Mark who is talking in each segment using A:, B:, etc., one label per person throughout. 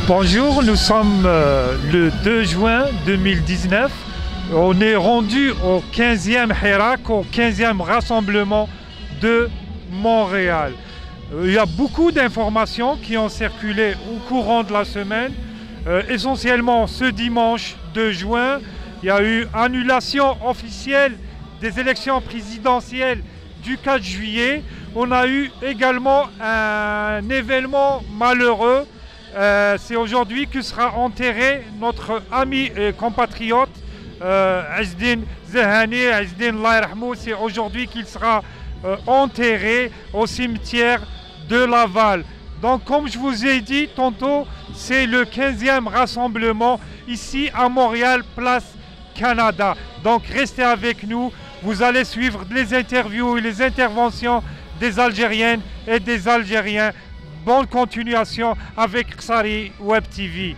A: Bonjour, nous sommes le 2 juin 2019. On est rendu au 15e Hirak, au 15e rassemblement de Montréal. Il y a beaucoup d'informations qui ont circulé au courant de la semaine. Essentiellement ce dimanche 2 juin, il y a eu annulation officielle des élections présidentielles du 4 juillet. On a eu également un événement malheureux. C'est aujourd'hui que sera enterré notre ami et compatriote Azdine Zahani. Azdine, Allah yarhamou, c'est aujourd'hui qu'il sera enterré au cimetière de Laval. Donc comme je vous ai dit tantôt, c'est le 15e rassemblement ici à Montréal, place Canada. Donc restez avec nous, vous allez suivre les interviews et les interventions des Algériennes et des Algériens. Bonne continuation avec Ksari Web TV.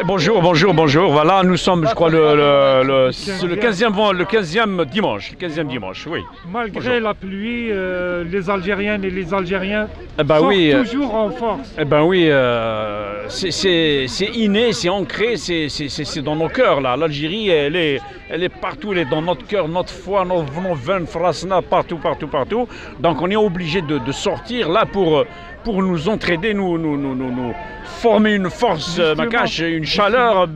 B: Bonjour. Bonjour. Voilà, nous sommes, je crois, le 15e dimanche. Oui.
A: Malgré la pluie, les Algériennes et les Algériens sont toujours en force.
B: C'est inné, c'est ancré, c'est dans nos cœurs là. L'Algérie, elle est partout, elle est dans notre cœur, notre foi, nos veines, frasna, partout. Donc on est obligé de sortir là pour nous entraider, nous former une force, une chaleur.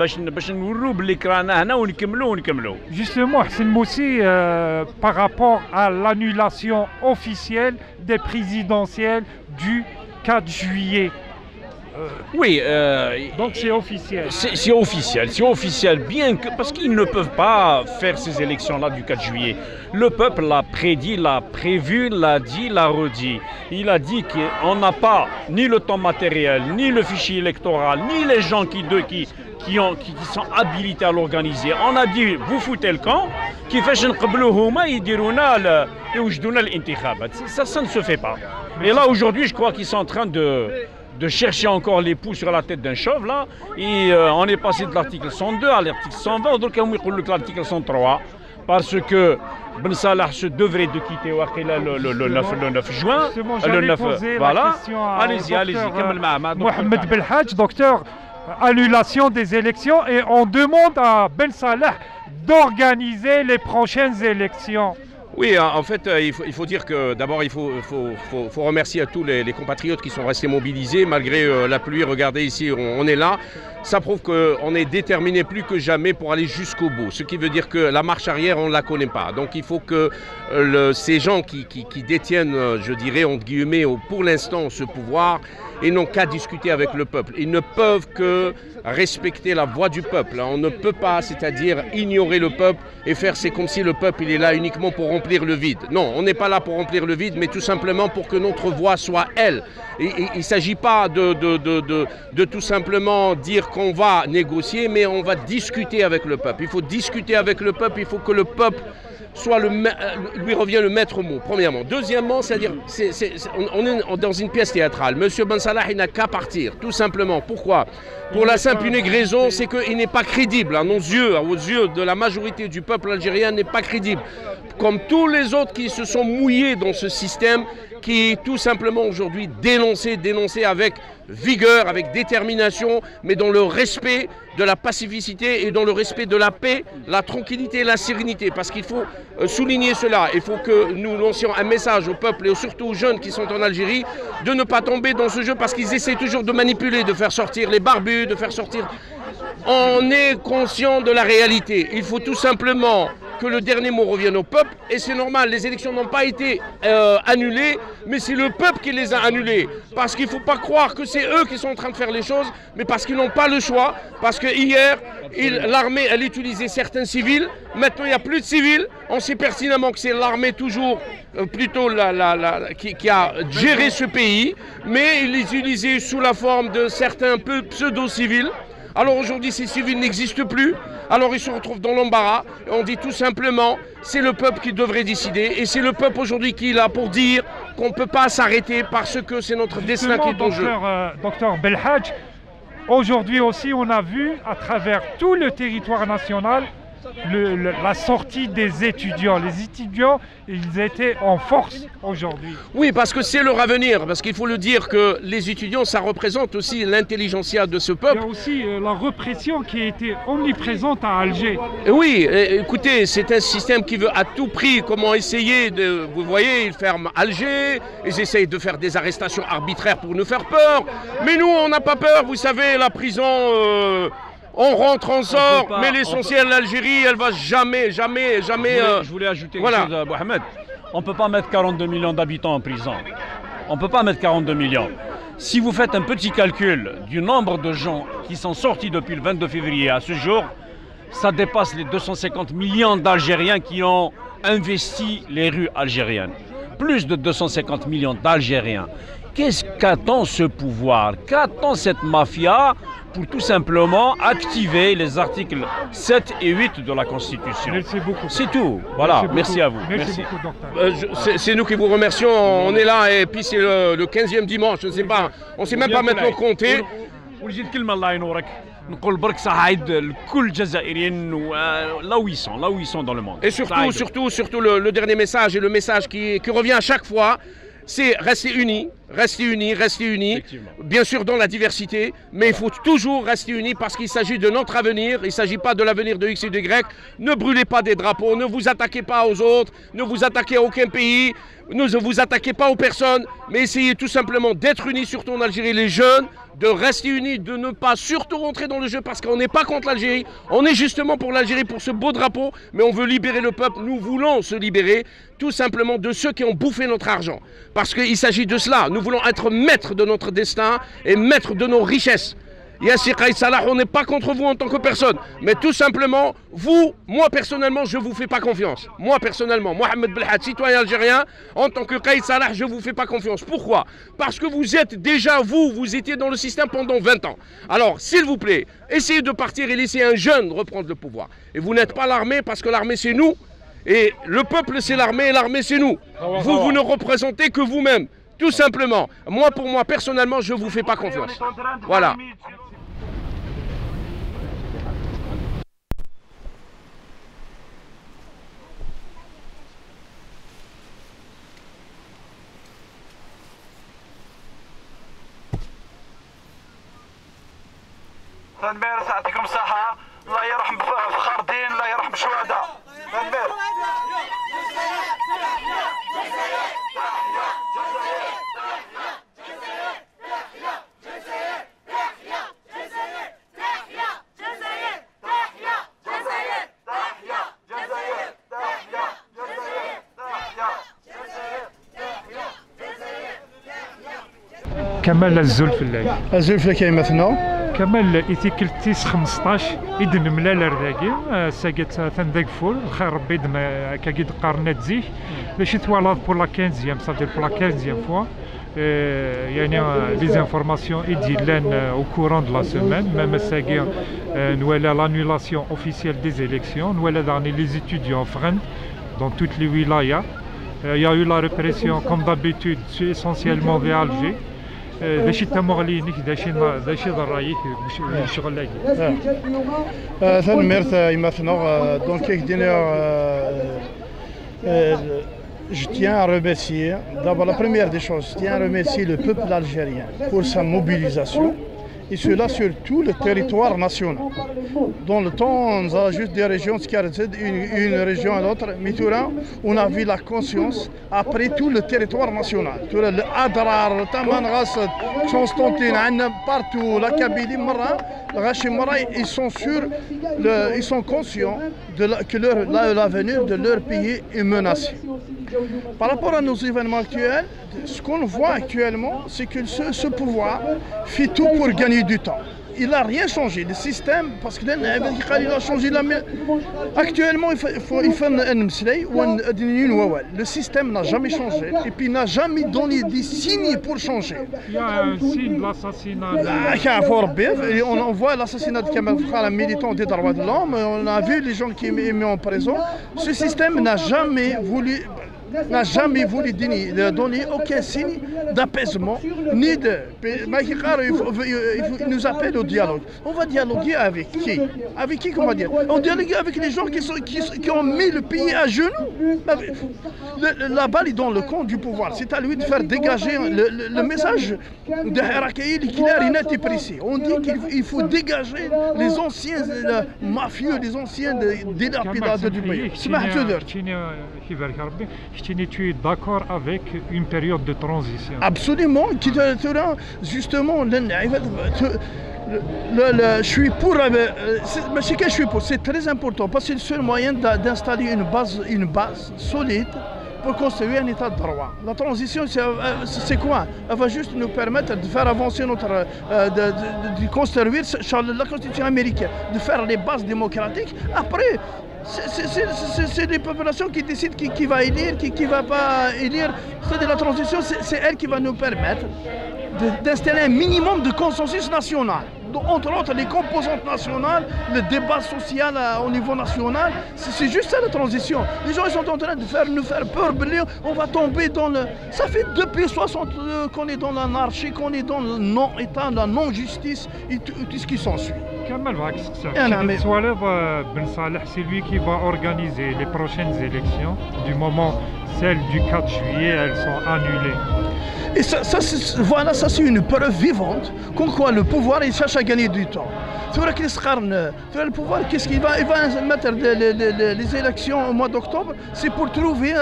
A: Justement, Hassan Moussi, par rapport à l'annulation officielle des présidentielles du 4 juillet,
B: Oui,
A: Donc c'est officiel.
B: c'est officiel, bien que parce qu'ils ne peuvent pas faire ces élections-là du 4 juillet. Le peuple l'a prédit, l'a prévu, l'a dit, l'a redit. Il a dit qu'on n'a pas ni le temps matériel, ni le fichier électoral, ni les gens qui sont habilités à l'organiser. On a dit, vous foutez le camp, ça ne se fait pas. Et là, aujourd'hui, je crois qu'ils sont en train de chercher encore les poux sur la tête d'un chauve, là. Et on est passé de l'article 102 à l'article 120, donc on dit l'article 103, parce que Ben Salah se devrait de quitter le 9 juin. Le 9, voilà. Allez-y,
A: Mohamed Belhadj, docteur, annulation des élections et on demande à Ben Salah d'organiser les prochaines élections.
C: Oui, en fait, il faut dire que d'abord, il faut remercier à tous les compatriotes qui sont restés mobilisés. Malgré la pluie, regardez ici, on est là. Ça prouve qu'on est déterminé plus que jamais pour aller jusqu'au bout. Ce qui veut dire que la marche arrière, on ne la connaît pas. Donc il faut que ces gens qui détiennent, je dirais, entre guillemets, pour l'instant, ce pouvoir, ils n'ont qu'à discuter avec le peuple. Ils ne peuvent que respecter la voix du peuple. On ne peut pas, c'est-à-dire ignorer le peuple et faire c'est comme si le peuple il est là uniquement pour remplir le vide. Non, on n'est pas là pour remplir le vide, mais tout simplement pour que notre voix soit elle. Et il ne s'agit pas de tout simplement dire qu'on va négocier, mais on va discuter avec le peuple. Il faut discuter avec le peuple, il faut que le peuple lui revient le maître mot, premièrement. Deuxièmement, c'est-à-dire, on est dans une pièce théâtrale. Monsieur Ben Salah, il n'a qu'à partir, tout simplement. Pourquoi? Pour la simple et unique raison, c'est qu'il n'est pas crédible, à nos yeux, aux yeux de la majorité du peuple algérien, n'est pas crédible. Comme tous les autres qui se sont mouillés dans ce système, qui est tout simplement aujourd'hui dénoncé avec vigueur, avec détermination, mais dans le respect de la pacificité et dans le respect de la paix, la tranquillité et la sérénité. Parce qu'il faut souligner cela. Il faut que nous lancions un message au peuple et surtout aux jeunes qui sont en Algérie de ne pas tomber dans ce jeu parce qu'ils essaient toujours de manipuler, de faire sortir les barbus, de faire sortir... On est conscient de la réalité. Il faut tout simplement que le dernier mot revienne au peuple. Et c'est normal, les élections n'ont pas été annulées, mais c'est le peuple qui les a annulées. Parce qu'il ne faut pas croire que c'est eux qui sont en train de faire les choses, mais parce qu'ils n'ont pas le choix. Parce que hier, l'armée, elle utilisait certains civils. Maintenant, il n'y a plus de civils. On sait pertinemment que c'est l'armée toujours, plutôt qui a géré ce pays. Mais ils les utilisaient sous la forme de certains pseudo-civils. Alors aujourd'hui, ces civils n'existent plus, alors ils se retrouvent dans l'embarras. On dit tout simplement, c'est le peuple qui devrait décider. Et c'est le peuple aujourd'hui qui est là pour dire qu'on ne peut pas s'arrêter parce que c'est notre destin qui est en jeu.
A: Docteur Belhadj, aujourd'hui aussi, on a vu à travers tout le territoire national la sortie des étudiants. Les étudiants, ils étaient en force aujourd'hui.
C: Oui, parce que c'est leur avenir. Parce qu'il faut le dire que les étudiants, ça représente aussi l'intelligentsia de ce peuple.
A: Il y a aussi la répression qui a été omniprésente à Alger.
C: Oui, écoutez, c'est un système qui veut à tout prix comment essayer de... Vous voyez, ils ferment Alger, ils essayent de faire des arrestations arbitraires pour nous faire peur. Mais nous, on n'a pas peur. Vous savez, la prison... On rentre, on sort, mais l'essentiel, l'Algérie, elle va jamais...
B: Je voulais ajouter quelque chose, Mohamed. On ne peut pas mettre 42 millions d'habitants en prison. On ne peut pas mettre 42 millions. Si vous faites un petit calcul du nombre de gens qui sont sortis depuis le 22 février à ce jour, ça dépasse les 250 millions d'Algériens qui ont investi les rues algériennes. Plus de 250 millions d'Algériens. Qu'est-ce qu'attend ce pouvoir? Qu'attend cette mafia pour tout simplement activer les articles 7 et 8 de la Constitution?
A: Merci beaucoup.
B: C'est tout. Voilà, merci à vous.
A: Merci beaucoup, docteur.
C: C'est nous qui vous remercions. On est là et puis c'est le 15e dimanche. Je ne sais pas. On ne sait même pas maintenant compter.
B: نقول برك سعيد لكل الجزائريين là où ils sont dans le monde.
C: Et surtout le dernier message et le message qui revient à chaque fois, c'est rester unis. Bien sûr dans la diversité, mais il faut toujours rester unis parce qu'il s'agit de notre avenir, il ne s'agit pas de l'avenir de X et de Y. Ne brûlez pas des drapeaux, ne vous attaquez pas aux autres, ne vous attaquez à aucun pays, ne vous attaquez pas aux personnes, mais essayez tout simplement d'être unis, surtout en Algérie, les jeunes, de rester unis, de ne pas surtout rentrer dans le jeu parce qu'on n'est pas contre l'Algérie, on est justement pour l'Algérie, pour ce beau drapeau, mais on veut libérer le peuple, nous voulons se libérer tout simplement de ceux qui ont bouffé notre argent, parce qu'il s'agit de cela, nous voulons être maîtres de notre destin et maîtres de nos richesses. Yassir Qaïd Salah, on n'est pas contre vous en tant que personne, mais tout simplement, vous, moi personnellement, je ne vous fais pas confiance. Moi personnellement, Mohamed Belhad, citoyen algérien, en tant que Qaïd Salah, je ne vous fais pas confiance. Pourquoi? Parce que vous êtes déjà, vous étiez dans le système pendant 20 ans. Alors, s'il vous plaît, essayez de partir et laissez un jeune reprendre le pouvoir. Et vous n'êtes pas l'armée, parce que l'armée c'est nous, et le peuple c'est l'armée, et l'armée c'est nous. Vous ne représentez que vous-même, tout simplement. Moi, pour moi, personnellement, je ne vous fais pas confiance. Voilà.
D: تنمير يعطيكم الصحة، الله يرحم فخر الدين، الله يرحم الشهداء. تنمير.
A: كمال الزلفلاي
E: الزلفلاي مثلا
A: كمال إيثيكلتيس 15 إذن ملال رداكي ساقت تندقفول خير ربي إذن كاكيد قارنات زيك باش توالاد بور لا 15 صافي بور لا 15 فوا يعني لي زانفورماسيون إديلان أو كورون دو لا سيمين ميم ساقي نوالا لانولاسيون أوفيسيال ديز إليكسيون نوالا داني لي زيتيديون فرند dans toutes les wilayas. Il y a eu la répression comme d'habitude essentiellement vers Alger. داشي تمغلينك داشي ضرايك الشغل لاقي
E: تنمرت مثلا دونك je tiens à remercier d'abord la première des choses, je tiens à remercier le peuple algérien pour sa mobilisation et cela sur tout le territoire national. Dans le temps, on a juste des régions, une région à l'autre, mais on a vu la conscience après tout le territoire national. Le Adrar, le Tamanras, Constantine, partout, la Kabylie, ils sont sûrs, ils sont conscients que l'avenir de leur pays est menacé. Par rapport à nos événements actuels, ce qu'on voit actuellement, c'est que ce pouvoir fait tout pour gagner du temps. Il n'a rien changé. Le système, parce qu'il a changé actuellement, le système n'a jamais changé et puis n'a jamais donné des signes pour changer.
A: Il y a un signe de l'assassinat.
E: On voit l'assassinat de Kamal Fkhar, un militant des droits de l'homme. On a vu les gens qui sont mis en prison. Ce système n'a jamais voulu donner aucun signe d'apaisement, ni de... Il nous appelle au dialogue. On va dialoguer avec qui? Avec qui qu'on va dire? On dialogue avec les gens qui ont mis le pays à genoux. La balle est dans le camp du pouvoir. C'est à lui de faire dégager le message de Harakaï, clair et net et précis. On dit qu'il faut dégager les anciens mafieux, les anciens délapidateurs du pays.
A: Tu es d'accord avec une période de transition?
E: Absolument. Justement, je suis pour. C'est très important parce que c'est le seul moyen d'installer une base solide pour construire un état de droit. La transition, c'est quoi? Elle va juste nous permettre de faire avancer de construire la constitution américaine, de faire les bases démocratiques. Après, c'est les populations qui décident qui va élire, qui ne va pas élire. C'est de la transition, c'est elle qui va nous permettre d'installer un minimum de consensus national. Donc, entre autres, les composantes nationales, le débat social au niveau national, c'est juste ça la transition. Les gens ils sont en train de nous faire peur, on va tomber dans le... Ça fait depuis 60 qu'on est dans l'anarchie, qu'on est dans le non-État, la non-justice et tout ce qui s'ensuit.
A: Kamal Ben Saleh, c'est lui qui va organiser les prochaines élections. Du moment, celles du 4 juillet, elles sont annulées.
E: Et ça c'est une preuve vivante comme quoi le pouvoir il cherche à gagner du temps. Le pouvoir, qu'est-ce qu'il va? Il va mettre les élections au mois d'octobre, c'est pour trouver,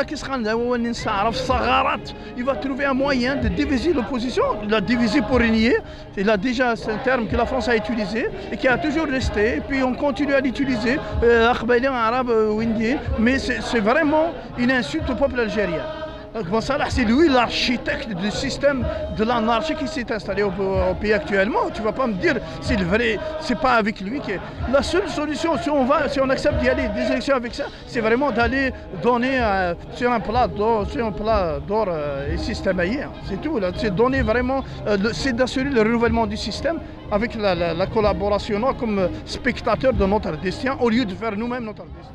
E: il va trouver un moyen de diviser l'opposition. Il l'a divisé pour régner, c'est un terme que la France a utilisé et qui a toujours resté, et puis on continue à l'utiliser, mais c'est vraiment une insulte au peuple algérien. Ben Salah, c'est lui l'architecte du système de l'anarchie qui s'est installé au pays actuellement. Tu ne vas pas me dire c'est le vrai, c'est pas avec lui que. La seule solution, si on accepte d'y aller des élections avec ça, c'est vraiment d'aller donner sur un plat d'or et systémaire. C'est tout. C'est donner vraiment, c'est d'assurer le renouvellement du système avec la collaboration comme spectateur de notre destin au lieu de faire nous-mêmes notre destin.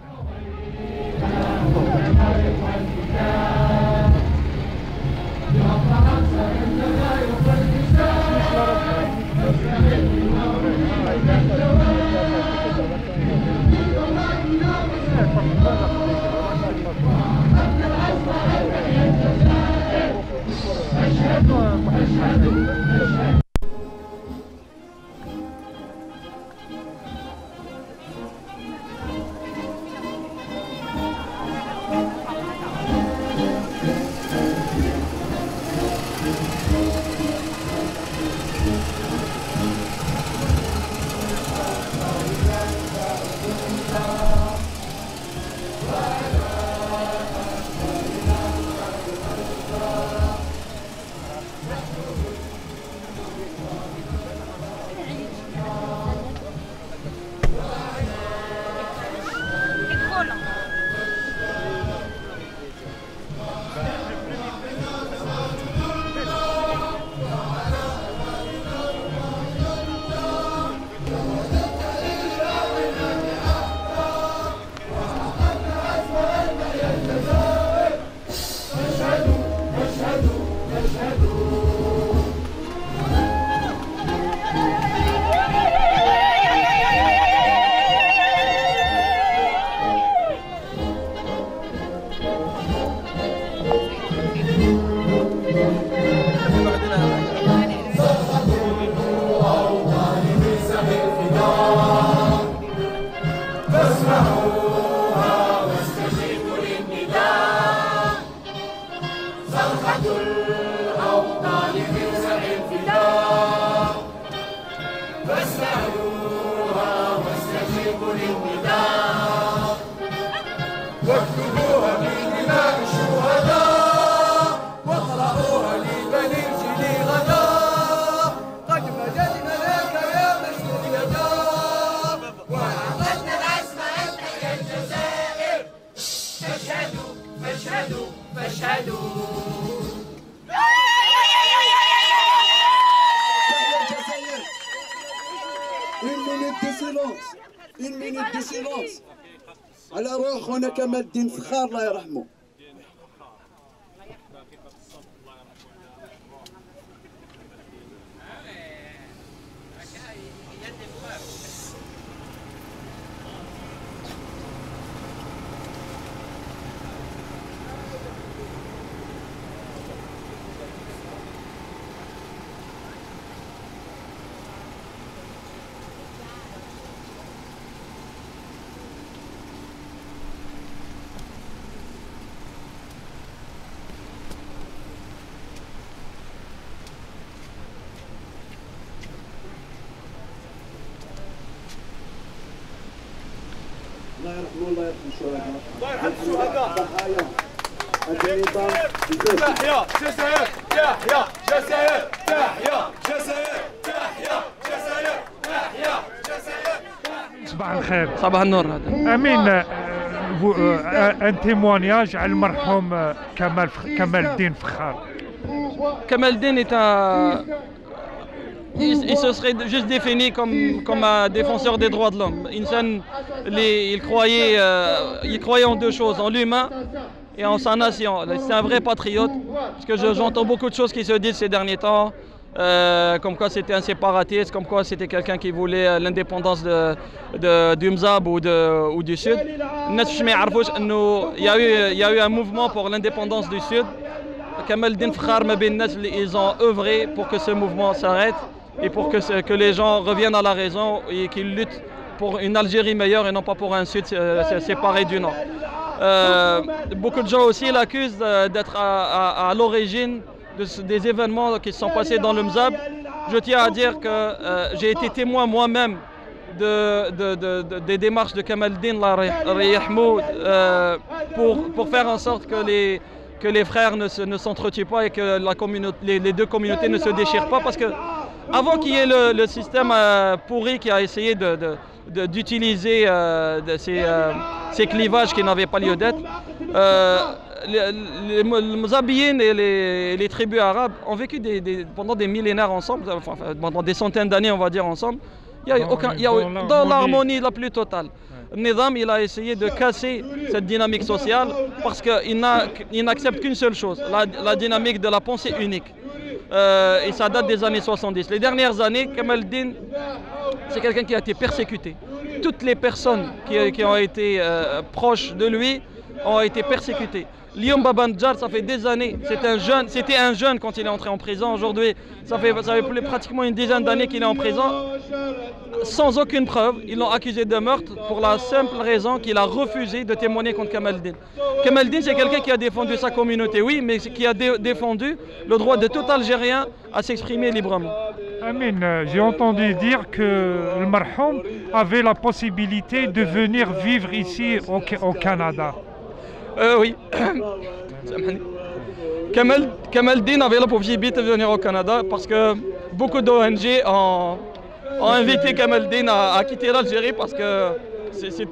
F: Une minute de silence على روح خونا كمال الدين فخار الله يرحمه. الله يرحمه الله يرحم الشهداء الله يرحم الشهداء ضحايا النظام تحيا جزائر تحيا جزائر تحيا جزائر تحيا جزائر تحيا جزائر.
A: صباح الخير.
G: صباح النور. هذا
A: امين ان témoignage على المرحوم كمال الدين فخار.
G: Kamal el-Din est un... Il se serait juste défini comme un défenseur des droits de l'homme. Il croyait en deux choses, en l'humain et en sa nation. C'est un vrai patriote, parce que j'entends beaucoup de choses qui se disent ces derniers temps, comme quoi c'était un séparatiste, comme quoi c'était quelqu'un qui voulait l'indépendance du Mzab ou du Sud. Il y a eu un mouvement pour l'indépendance du Sud. Kamal el-Din Fkhar, ils ont œuvré pour que ce mouvement s'arrête et pour que les gens reviennent à la raison et qu'ils luttent pour une Algérie meilleure et non pas pour un Sud séparé du Nord. Beaucoup de gens aussi l'accusent d'être à l'origine des événements qui se sont passés dans le Mzab. Je tiens à dire que j'ai été témoin moi-même des démarches de Kamal el-Din pour faire en sorte que que les frères ne s'entretuent pas et que les deux communautés ne se déchirent pas, parce que avant qu'il y ait le système pourri qui a essayé d'utiliser ces clivages qui n'avaient pas lieu d'être, les Mozabiyines et les tribus arabes ont vécu pendant des millénaires ensemble, enfin, pendant des centaines d'années on va dire ensemble. Dans l'harmonie la plus totale. Nizam, il a essayé de casser cette dynamique sociale parce qu'il n'accepte qu'une seule chose, la dynamique de la pensée unique. Et ça date des années 70. Les dernières années, Kamal el-Din, c'est quelqu'un qui a été persécuté. Toutes les personnes qui ont été proches de lui ont été persécutées. Liyom Baba Ndjar, ça fait des années, c'était un jeune quand il est entré en prison. Aujourd'hui, ça fait pratiquement une dizaine d'années qu'il est en prison, sans aucune preuve. Ils l'ont accusé de meurtre pour la simple raison qu'il a refusé de témoigner contre Kamal el-Din. Kamal el-Din, c'est quelqu'un qui a défendu sa communauté, oui, mais qui a défendu le droit de tout Algérien à s'exprimer librement.
A: Amin, j'ai entendu dire que le marhoum avait la possibilité de venir vivre ici au Canada.
G: Oui. Kamal el-Din avait la possibilité de venir au Canada parce que beaucoup d'ONG ont invité Kamal el-Din à quitter l'Algérie parce que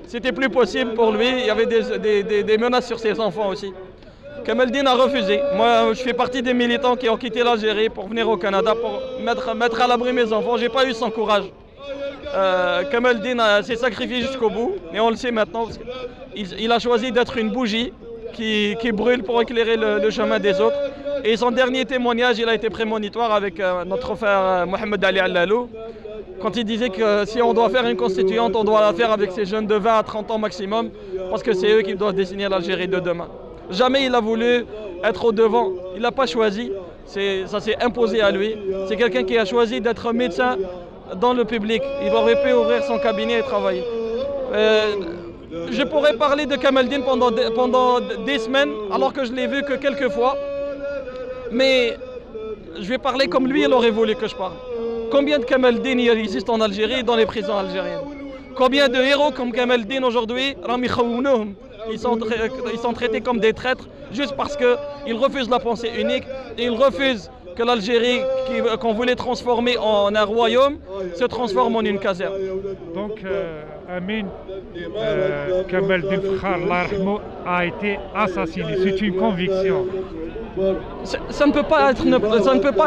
G: c'était plus possible pour lui. Il y avait des menaces sur ses enfants aussi. Kamal el-Din a refusé. Moi, je fais partie des militants qui ont quitté l'Algérie pour venir au Canada pour mettre à l'abri mes enfants. J'ai pas eu son courage. Kamal el-Din s'est sacrifié jusqu'au bout, et on le sait maintenant, parce qu'il a choisi d'être une bougie qui brûle pour éclairer le chemin des autres. Et son dernier témoignage, il a été prémonitoire avec notre frère Mohamed Ali Al-Lalou, quand il disait que si on doit faire une constituante, on doit la faire avec ces jeunes de 20 à 30 ans maximum, parce que c'est eux qui doivent dessiner l'Algérie de demain. Jamais il a voulu être au devant, il n'a pas choisi, ça s'est imposé à lui. C'est quelqu'un qui a choisi d'être médecin dans le public. Il aurait pu ouvrir son cabinet et travailler. Je pourrais parler de Kamal el-Din pendant des semaines, alors que je l'ai vu que quelques fois. Mais je vais parler comme lui, il aurait voulu que je parle. Combien de Kamal el-Din il existe en Algérie et dans les prisons algériennes? Combien de héros comme Kamal el-Din aujourd'hui, ils sont traités comme des traîtres juste parce qu'ils refusent la pensée unique et ils refusent que l'Algérie qu'on voulait transformer en un royaume se transforme en une caserne.
A: Donc, Amin, Kamal el-Din a été assassiné. C'est une conviction.
G: Ça ne peut pas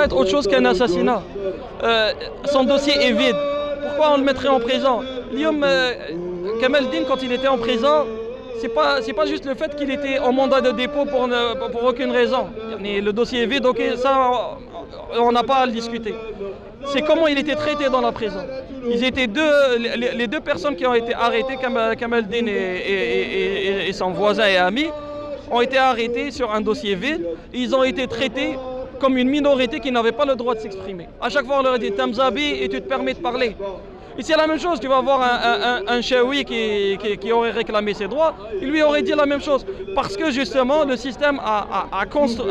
G: être autre chose qu'un assassinat. Son dossier est vide. Pourquoi on le mettrait en prison? Kamal el-Din, quand il était en prison, c'est pas juste le fait qu'il était en mandat de dépôt pour aucune raison. Le dossier est vide, ok, ça on n'a pas à le discuter. C'est comment il était traité dans la prison. Ils étaient les deux personnes qui ont été arrêtées, Kamal el-Din et son voisin et ami, ont été arrêtés sur un dossier vide. Ils ont été traités comme une minorité qui n'avait pas le droit de s'exprimer. À chaque fois on leur a dit Tamzabi et tu te permets de parler. Et c'est la même chose, tu vas voir un Chaoui qui aurait réclamé ses droits, il lui aurait dit la même chose. Parce que justement, le système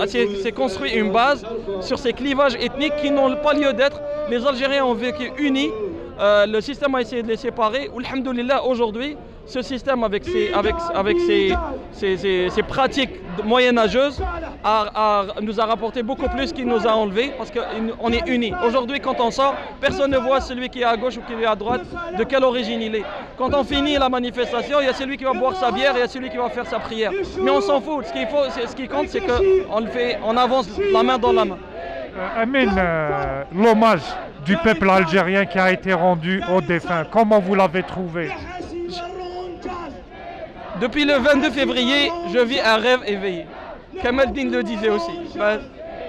G: s'est construit une base sur ces clivages ethniques qui n'ont pas lieu d'être. Les Algériens ont vécu unis, le système a essayé de les séparer. Alhamdoulilah, aujourd'hui, ce système avec ses pratiques moyenâgeuses nous a rapporté beaucoup plus qu'il nous a enlevé parce qu'on est unis. Aujourd'hui, quand on sort, personne ne voit celui qui est à gauche ou qui est à droite, de quelle origine il est. Quand on finit la manifestation, il y a celui qui va boire sa bière et il y a celui qui va faire sa prière. Mais on s'en fout. Ce qui compte, c'est qu'on avance la main dans la main.
A: Amin, l'hommage du peuple algérien qui a été rendu aux défunts, comment vous l'avez trouvé?
G: Depuis le 22 février, je vis un rêve éveillé. Kamal el-Din le disait aussi.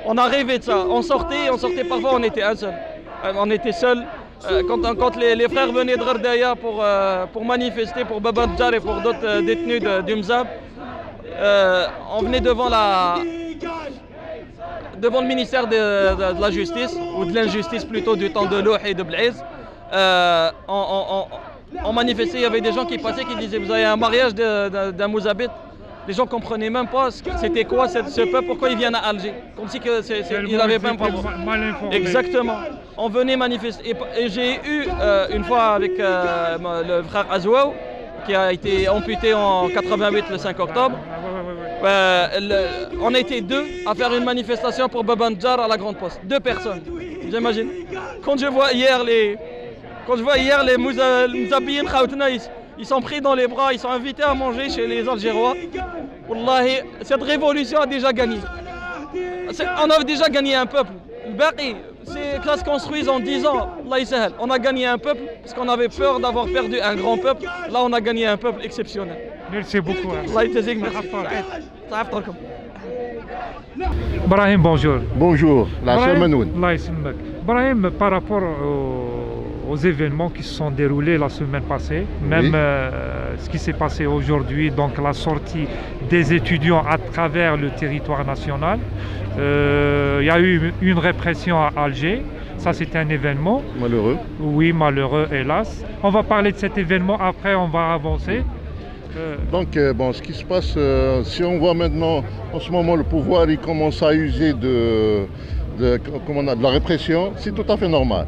G: On a rêvé de ça. On sortait parfois, on était un seul. On était seul. Quand les frères venaient de Ghardaya pour manifester pour Baba Ndjar et pour d'autres détenus du Mzab, on venait devant le ministère de la justice, ou de l'injustice plutôt, du temps de Louh et de Blaise. On manifestait, il y avait des gens qui passaient qui disaient vous avez un mariage d'un Mouzabit. Les gens ne comprenaient même pas c'était quoi ce peuple, pourquoi ils viennent à Alger. Comme si ils n'avaient même pas
A: mal informé.
G: Exactement. On venait manifester. Et j'ai eu une fois avec le frère Azouaou, qui a été amputé en 88 le 5 octobre. On était 2 à faire une manifestation pour Baba Ndjar à la Grande Poste. 2 personnes, j'imagine. Quand je vois hier les Mouzabiyin Khaoutna, ils sont pris dans les bras, ils sont invités à manger chez les Algérois. Wallahi, cette révolution a déjà gagné. On a déjà gagné un peuple. Le Baqi, c'est que ça se construise en 10 ans. Allah yisahal. On a gagné un peuple parce qu'on avait peur d'avoir perdu un grand peuple. Là, on a gagné un peuple exceptionnel.
A: Merci beaucoup.
G: Allah yajzik, merci.
A: Brahim, bonjour.
H: Bonjour, la Manoun.
A: Brahim, par rapport aux événements qui se sont déroulés la semaine passée, même ce qui s'est passé aujourd'hui, donc la sortie des étudiants à travers le territoire national, il y a eu une répression à Alger. Ça, c'était un événement.
H: Malheureux.
A: Oui, malheureux, hélas. On va parler de cet événement, après on va avancer.
H: Donc, bon, ce qui se passe, si on voit maintenant, en ce moment, le pouvoir, il commence à user de la répression, c'est tout à fait normal.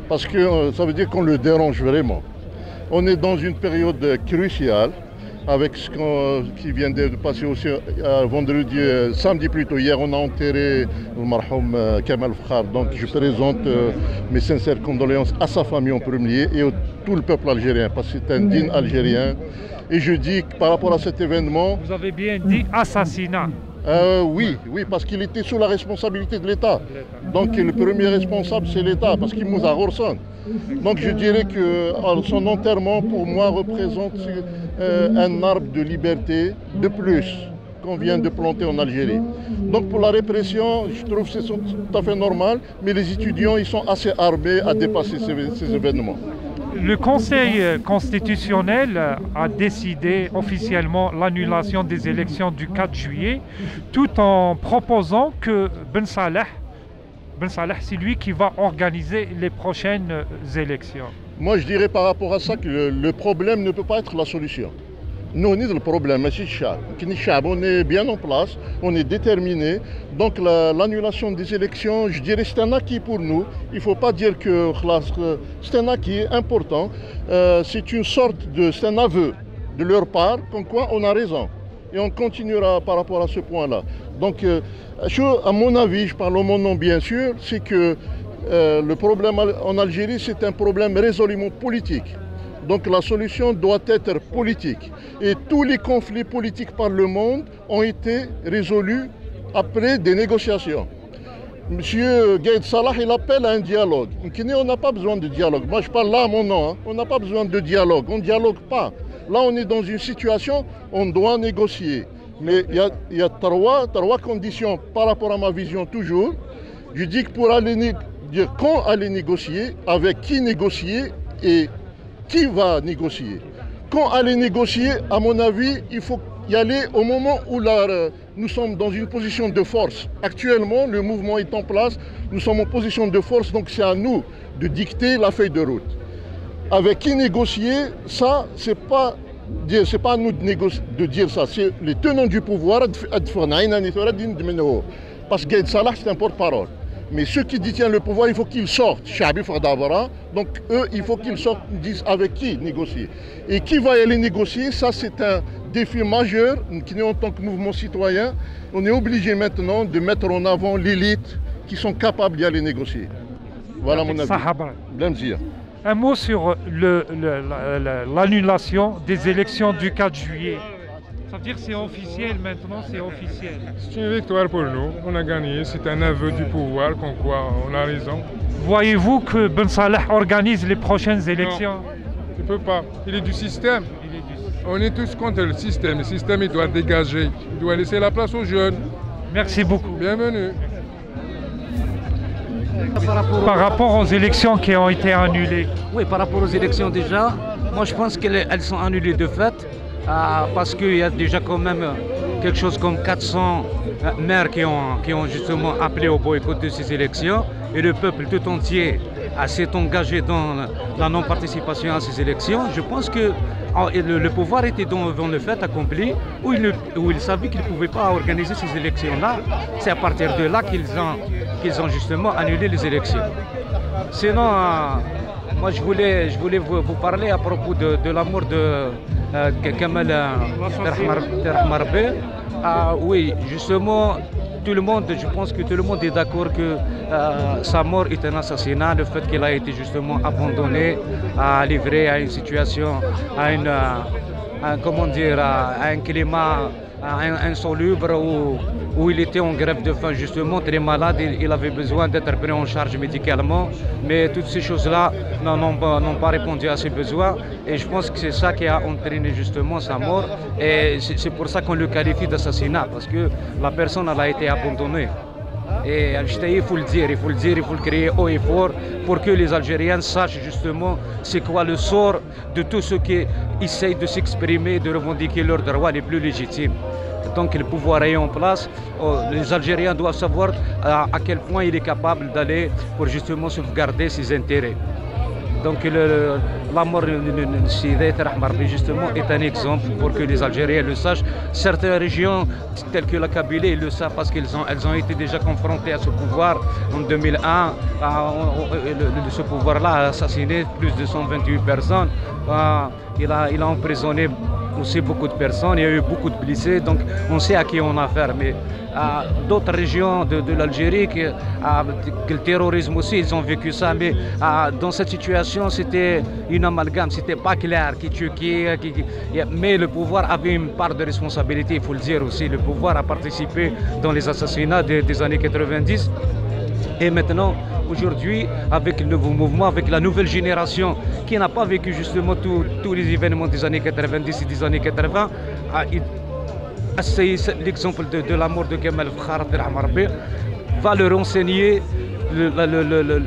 H: Parce que ça veut dire qu'on le dérange vraiment. On est dans une période cruciale, avec ce qui vient de passer aussi vendredi, samedi plutôt. Hier, on a enterré le marhoum Kamal Fkhar. Donc, je présente mes sincères condoléances à sa famille en premier et à tout le peuple algérien, parce que c'est un digne Algérien. Et je dis que par rapport à cet événement...
A: Vous avez bien dit assassinat.
H: Oui, parce qu'il était sous la responsabilité de l'État. Donc le premier responsable, c'est l'État, parce qu'il nous a Gorson. Donc je dirais que son enterrement, pour moi, représente un arbre de liberté de plus qu'on vient de planter en Algérie. Donc pour la répression, je trouve que c'est tout à fait normal, mais les étudiants, ils sont assez armés à dépasser ces événements.
A: Le Conseil constitutionnel a décidé officiellement l'annulation des élections du 4 juillet, tout en proposant que Ben Saleh, c'est lui qui va organiser les prochaines élections.
H: Moi, je dirais par rapport à ça que le problème ne peut pas être la solution. Nous, on est le problème, c'est le Chab. On est bien en place, on est déterminé. Donc l'annulation des élections, je dirais c'est un acquis pour nous. Il ne faut pas dire que c'est un acquis important. C'est une sorte c'est un aveu de leur part, comme quoi on a raison. Et on continuera par rapport à ce point-là. Donc, à mon avis, je parle au mon nom bien sûr, c'est que le problème en Algérie, c'est un problème résolument politique. Donc la solution doit être politique. Et tous les conflits politiques par le monde ont été résolus après des négociations. Monsieur Gaïd Salah, il appelle à un dialogue. On n'a pas besoin de dialogue. Moi, je parle là à mon nom. On n'a pas besoin de dialogue. On ne dialogue pas. Là, on est dans une situation, on doit négocier. Mais il y a trois conditions par rapport à ma vision toujours. Je dis que pour aller dire quand aller négocier, avec qui négocier et qui va négocier. Quand aller négocier, à mon avis, il faut y aller au moment où nous sommes dans une position de force. Actuellement, le mouvement est en place, nous sommes en position de force, donc c'est à nous de dicter la feuille de route. Avec qui négocier, ça, c'est pas à nous de dire ça, c'est les tenants du pouvoir, parce que Gaïd Salah, c'est un porte-parole. Mais ceux qui détiennent le pouvoir, il faut qu'ils sortent. Donc eux, il faut qu'ils sortent, disent avec qui négocier. Et qui va y aller négocier, ça c'est un défi majeur. Nous, en tant que mouvement citoyen, on est obligé maintenant de mettre en avant l'élite qui sont capables d'y aller négocier. Voilà mon avis.
A: Un mot sur l'annulation des élections du 4 juillet. Ça veut dire que c'est officiel maintenant, c'est officiel.
I: C'est une victoire pour nous, on a gagné, c'est un aveu du pouvoir, comme quoi on a raison.
A: Voyez-vous que Ben Saleh organise les prochaines élections?
I: Non, il ne peut pas, il est du système. On est tous contre le système il doit dégager, il doit laisser la place aux jeunes.
A: Merci beaucoup.
I: Bienvenue.
A: Par rapport aux élections qui ont été annulées.
J: Oui, par rapport aux élections déjà, moi je pense qu'elles sont annulées de fait. Parce qu'il y a déjà quand même quelque chose comme 400 maires qui ont justement appelé au boycott de ces élections et le peuple tout entier s'est engagé dans la non-participation à ces élections. Je pense que le pouvoir était devant le fait accompli où il savait qu'il ne pouvait pas organiser ces élections-là. C'est à partir de là qu'ils ont justement annulé les élections. Sinon, moi je voulais vous parler à propos de la mort Kamal oui, justement, tout le monde, je pense que tout le monde est d'accord que sa mort est un assassinat, le fait qu'il a été justement abandonné, livré à une situation, comment dire, à un climat insalubre où il était en grève de faim, justement, très malade, il avait besoin d'être pris en charge médicalement, mais toutes ces choses-là n'ont pas répondu à ses besoins, et je pense que c'est ça qui a entraîné justement sa mort, et c'est pour ça qu'on le qualifie d'assassinat, parce que la personne elle a été abandonnée. Et il faut le dire, il faut le crier haut et fort pour que les Algériens sachent justement c'est quoi le sort de tous ceux qui essayent de s'exprimer, de revendiquer leurs droits les plus légitimes. Tant que le pouvoir est en place, les Algériens doivent savoir à quel point il est capable d'aller pour justement sauvegarder ses intérêts. Donc la mort de Sidi Rahmarbi justement est un exemple pour que les Algériens le sachent. Certaines régions telles que la Kabylie le savent parce qu'elles ont été déjà confrontées à ce pouvoir en 2001. Ce pouvoir-là a assassiné plus de 128 personnes. Il a emprisonné aussi beaucoup de personnes, il y a eu beaucoup de blessés, donc on sait à qui on a affaire. Mais d'autres régions de l'Algérie, que le terrorisme aussi, ils ont vécu ça, mais dans cette situation, c'était une amalgame, c'était pas clair mais le pouvoir avait une part de responsabilité, il faut le dire aussi. Le pouvoir a participé dans les assassinats des années 90. Et maintenant, aujourd'hui, avec le nouveau mouvement, avec la nouvelle génération qui n'a pas vécu justement tous les événements des années 90 et des années 80, l'exemple de la mort de Kamal Rahmarbi va leur enseigner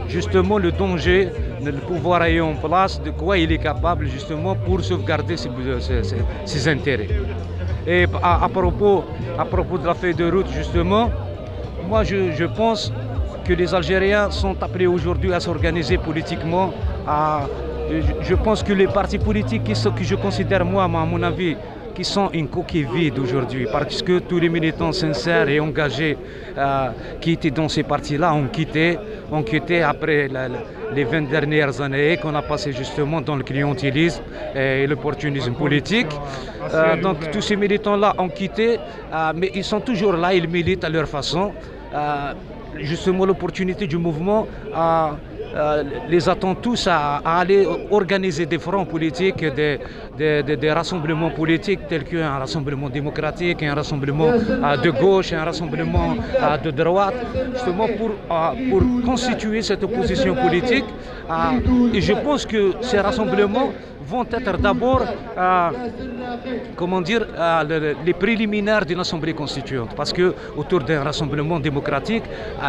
J: justement le danger, le pouvoir ayant en place, de quoi il est capable justement pour sauvegarder ses intérêts. Et à propos de la feuille de route justement, moi je pense que les Algériens sont appelés aujourd'hui à s'organiser politiquement. Je pense que les partis politiques que je considère moi, à mon avis, qui sont une coquille vide aujourd'hui, parce que tous les militants sincères et engagés qui étaient dans ces partis-là ont quitté après les 20 dernières années qu'on a passé justement dans le clientélisme et l'opportunisme politique. Donc tous ces militants-là ont quitté, mais ils sont toujours là, ils militent à leur façon. Justement, l'opportunité du mouvement les attend tous à aller organiser des fronts politiques, des rassemblements politiques tels qu'un rassemblement démocratique, un rassemblement de gauche, un rassemblement de droite, justement pour constituer cette opposition politique. Et je pense que ces rassemblements vont être d'abord, les préliminaires d'une assemblée constituante. Parce que autour d'un rassemblement démocratique,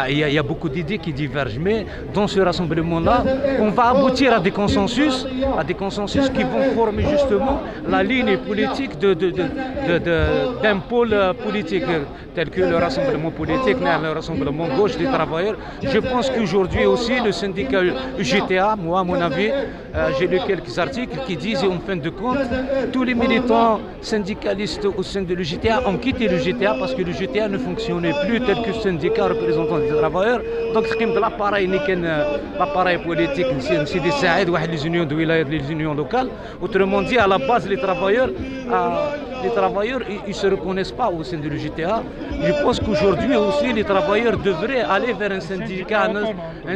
J: il y a beaucoup d'idées qui divergent. Mais dans ce rassemblement-là, on va aboutir à des consensus qui vont former justement la ligne politique d'un pôle politique tel que le rassemblement politique, le rassemblement gauche des travailleurs. Je pense qu'aujourd'hui aussi, le syndicat UGTA, moi à mon avis, j'ai lu quelques articles qui disent, en fin de compte, tous les militants syndicalistes au sein de l'UGTA ont quitté l'UGTA parce que l'UGTA ne fonctionnait plus tel que syndicat représentant des travailleurs. Donc l'appareil politique, c'est des SAID, les unions de wilaya, les unions locales. Autrement dit, à la base, les travailleurs, ils ne se reconnaissent pas au sein de l'UGTA. Je pense qu'aujourd'hui aussi, les travailleurs devraient aller vers un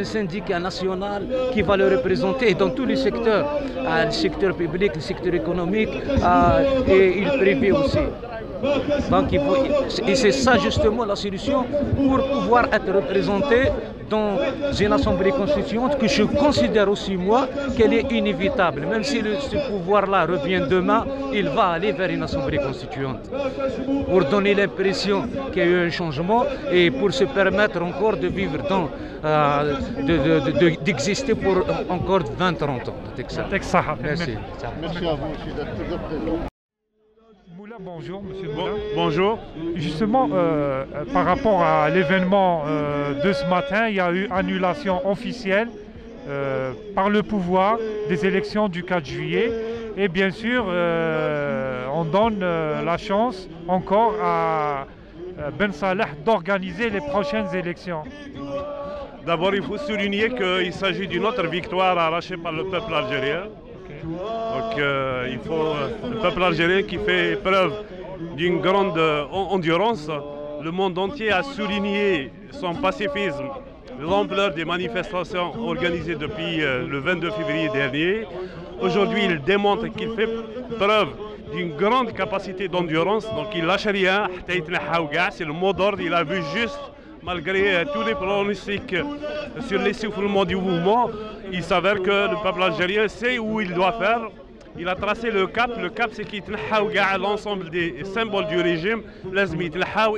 J: syndicat national qui va le représenter dans tous les secteurs, le secteur public, le secteur économique et le privé aussi. Donc et c'est ça justement la solution pour pouvoir être représenté dans une assemblée constituante que je considère aussi moi qu'elle est inévitable. Même si ce pouvoir-là revient demain, il va aller vers une assemblée constituante pour donner l'impression qu'il y a eu un changement et pour se permettre encore de vivre d'exister pour encore 20-30 ans. Merci.
H: Merci à vous aussi d'être toujours présent.
A: Moula, bonjour, monsieur Moula.
C: Bonjour.
A: Justement, par rapport à l'événement de ce matin, il y a eu annulation officielle par le pouvoir des élections du 4 juillet. Et bien sûr, on donne la chance encore à Ben Saleh d'organiser les prochaines élections.
C: D'abord, il faut souligner qu'il s'agit d'une autre victoire arrachée par le peuple algérien. Donc,
K: il faut le peuple algérien qui fait preuve d'une grande endurance. Le monde entier a souligné son pacifisme, l'ampleur des manifestations organisées depuis le 22 février dernier. Aujourd'hui, il démontre qu'il fait preuve d'une grande capacité d'endurance, donc il lâche rien, c'est le mot d'ordre, il a vu juste, malgré tous les pronostics sur l'essoufflement du mouvement, il s'avère que le peuple algérien sait où il doit faire. Il a tracé le cap c'est qu'il y l'ensemble des symboles du régime,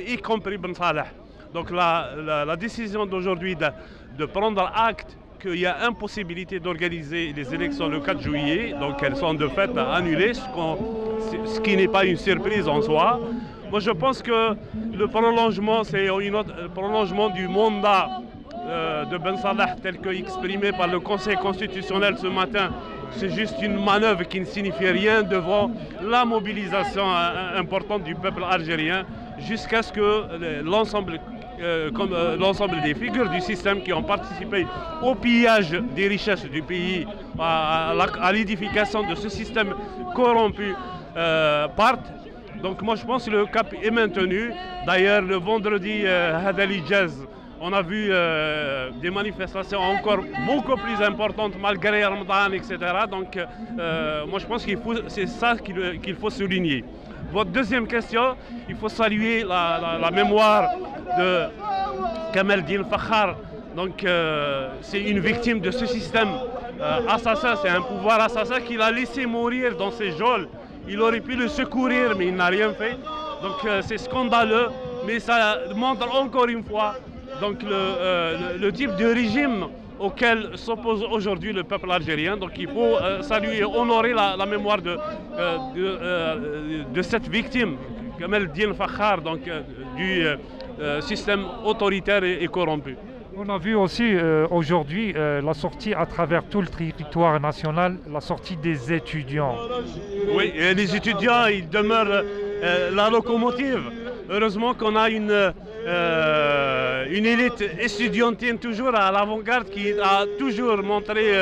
K: y compris Ben Salah. Donc la décision d'aujourd'hui de prendre acte qu'il y a impossibilité d'organiser les élections le 4 juillet, donc elles sont de fait annulées, ce qui n'est pas une surprise en soi. Moi je pense que le prolongement, c'est le prolongement du mandat de Ben Salah tel qu'exprimé par le Conseil constitutionnel ce matin. C'est juste une manœuvre qui ne signifie rien devant la mobilisation importante du peuple algérien jusqu'à ce que l'ensemble des figures du système qui ont participé au pillage des richesses du pays, à l'édification de ce système corrompu, partent. Donc moi je pense que le cap est maintenu. D'ailleurs le vendredi Hadali Jazz, on a vu des manifestations encore beaucoup plus importantes malgré Ramadan, etc. Donc moi je pense que c'est ça qu'il faut souligner. Votre deuxième question, il faut saluer la mémoire de Kamel Din Fakhar. Donc c'est une victime de ce système assassin, c'est un pouvoir assassin qu'il a laissé mourir dans ses geôles. Il aurait pu le secourir mais il n'a rien fait. Donc c'est scandaleux, mais ça montre encore une fois donc le type de régime auquel s'oppose aujourd'hui le peuple algérien. Donc il faut saluer et honorer la mémoire de cette victime, Kamel Din Fakhar, donc du système autoritaire et corrompu.
A: On a vu aussi aujourd'hui la sortie à travers tout le territoire national, la sortie des étudiants.
K: Oui, et les étudiants, ils demeurent la locomotive. Heureusement qu'on a une élite estudiantine toujours à l'avant-garde qui a toujours montré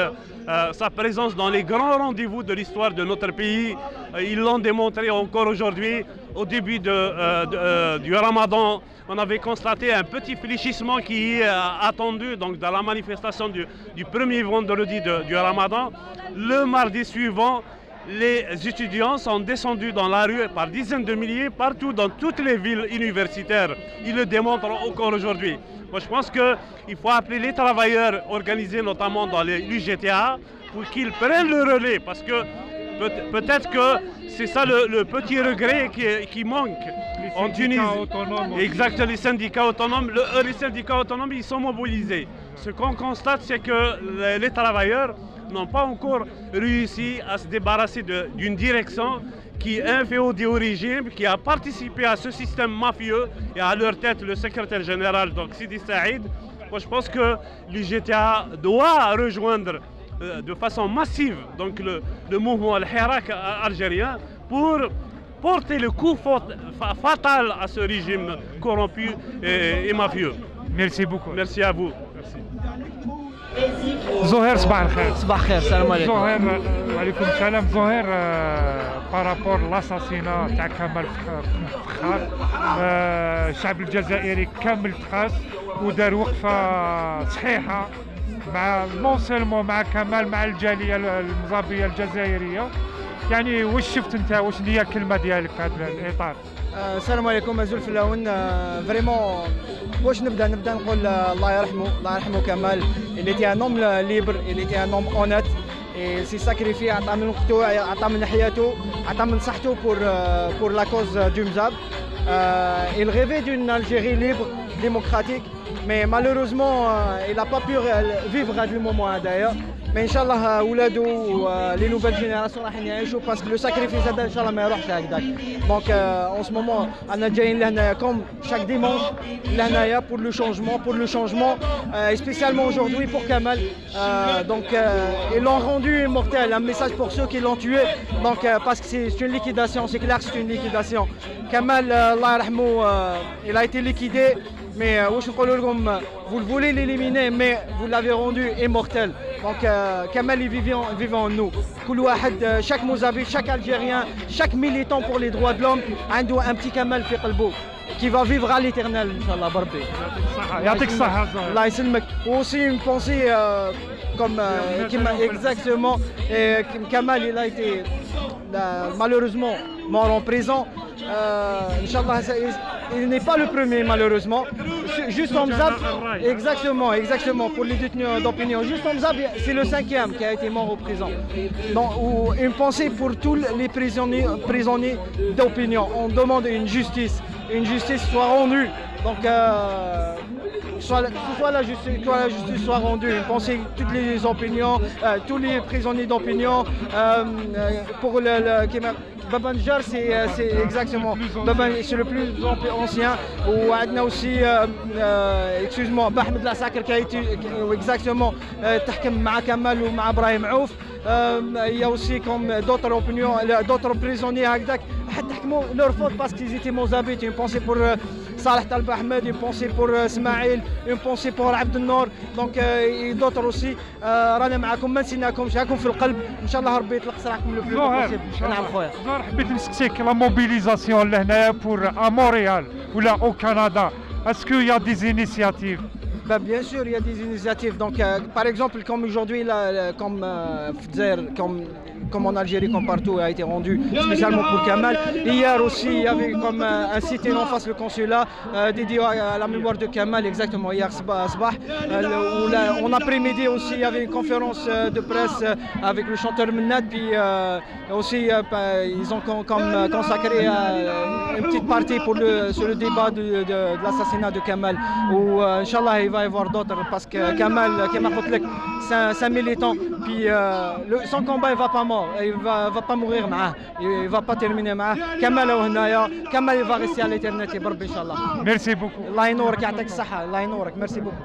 K: sa présence dans les grands rendez-vous de l'histoire de notre pays. Ils l'ont démontré encore aujourd'hui. Au début du Ramadan, on avait constaté un petit fléchissement qui est attendu donc, dans la manifestation du premier vendredi du Ramadan. Le mardi suivant, les étudiants sont descendus dans la rue par dizaines de milliers, partout dans toutes les villes universitaires. Ils le démontrent encore aujourd'hui. Moi, je pense qu'il faut appeler les travailleurs organisés, notamment dans l'UGTA, pour qu'ils prennent le relais, parce que peut-être que c'est ça le petit regret qui manque en Tunisie. Exact, les syndicats autonomes. Les syndicats autonomes, ils sont mobilisés. Ce qu'on constate, c'est que les travailleurs n'ont pas encore réussi à se débarrasser d'une direction qui est inféodée au régime, qui a participé à ce système mafieux et à leur tête le secrétaire général, donc Sidi Saïd. Moi je pense que l'UGTA doit rejoindre de façon massive donc le mouvement Al-Hirak algérien pour porter le coup fatal à ce régime corrompu et mafieux.
A: Merci beaucoup.
K: Merci à vous. Merci.
A: زهير صباح الخير.
L: صباح الخير، السلام عليكم.
A: زهير وعليكم السلام. زهير بارابور لاساسينا تاع كمال فخار، الشعب الجزائري كامل تخاس ودار وقفه صحيحه مع نون سيلمون مع كمال، مع الجاليه المزابيه الجزائريه. يعني واش شفت انت، واش هي الكلمه ديالك في هذا الاطار؟
L: السلام عليكم أزول فلاون. فريمون واش نبدا نقول الله يرحمه كمال. il était un homme libre, il était un homme honnête et s'est sacrifié. عطى من وقته، عطى من حياته، عطى من صحته pour la cause du Mzab. Il rêvait d'une Algérie libre, démocratique, mais malheureusement il n'a pas pu vivre à ce moment d'ailleurs. Mais Inch'Allah ولادو les nouvelles générations راح يعيشوا parce que le sacrifice هذا إن شاء الله ما يروحش هكذاك. Donc en ce moment أنا جايين لهنايا comme chaque dimanche لهنايا pour le changement et spécialement aujourd'hui pour Kamal. Donc ils l'ont rendu immortel, un message pour ceux qui l'ont tué. Donc parce que c'est une liquidation, c'est clair que c'est une liquidation. Kamal Allah yarhamou, il a été liquidé mais vous le voulez l'éliminer, mais vous l'avez rendu immortel. Donc Kamal est vivant en nous. Chaque Mozambique, chaque Algérien, chaque militant pour les droits de l'homme a un petit Kamal في قلبه qui va vivre à l'éternel, Inch'Allah, Barbi.
A: يعطيك الصحة.
L: Allah يسلمك. Aussi une pensée comme exactement, Kamal il a été malheureusement mort en prison. Inch'Allah, il n'est pas le premier malheureusement. Juste en Mzab, exactement, pour les détenus d'opinion. Juste en Mzab, c'est le 5e qui a été mort en prison. Donc, une pensée pour tous les prisonniers d'opinion. On demande une justice soit rendue. Donc, soit la justice soit rendue. Une pensée toutes les opinions, tous les prisonniers d'opinion. Pour Baba Njar, c'est exactement, c'est le plus ancien. Ou on a aussi, excuse-moi, Bahmed Lassakr qui a été exactement tahkem avec Kamal ou avec Brahim Ouf. Il y a aussi comme d'autres opinions, d'autres prisonniers leur faute parce qu'ils étaient Mozambiques. Une pensée pour Salah Talba Ahmed, une pensée pour Ismaïl, une pensée pour Abd Nour. Donc d'autres aussi. رانا معكم ما نسيناكمش، راكم في القلب. ان شاء الله ربي يطلق سراحكم لو بلو بوسيبل. نعم خويا.
A: حبيت نسقسيك لا موبيليزاسيون لهنايا pour à Montréal ou là au Canada. Est-ce qu'il y a des initiatives?
L: Bien sûr, il y a des initiatives. Donc, par exemple, comme aujourd'hui, comme en Algérie, comme partout, a été rendu spécialement pour Kamal. Hier aussi, il y avait comme un site en face le consulat dédié à la mémoire de Kamal, exactement, hier Sabah. En après-midi aussi, il y avait une conférence de presse avec le chanteur Mennad. Puis aussi, ils ont consacré une petite partie sur le débat de l'assassinat de Kamal. Où, Inch'Allah, il va y avoir d'autres parce que Kamal, c'est un militant. Puis son combat, il ne va pas mort, il ne va pas mourir, il ne va pas terminer. Kamal, il va rester à l'éternité, Inch'Allah.
A: Merci beaucoup.
L: Allah ينورك يعطيك الصحة. الله ينورك. Merci beaucoup.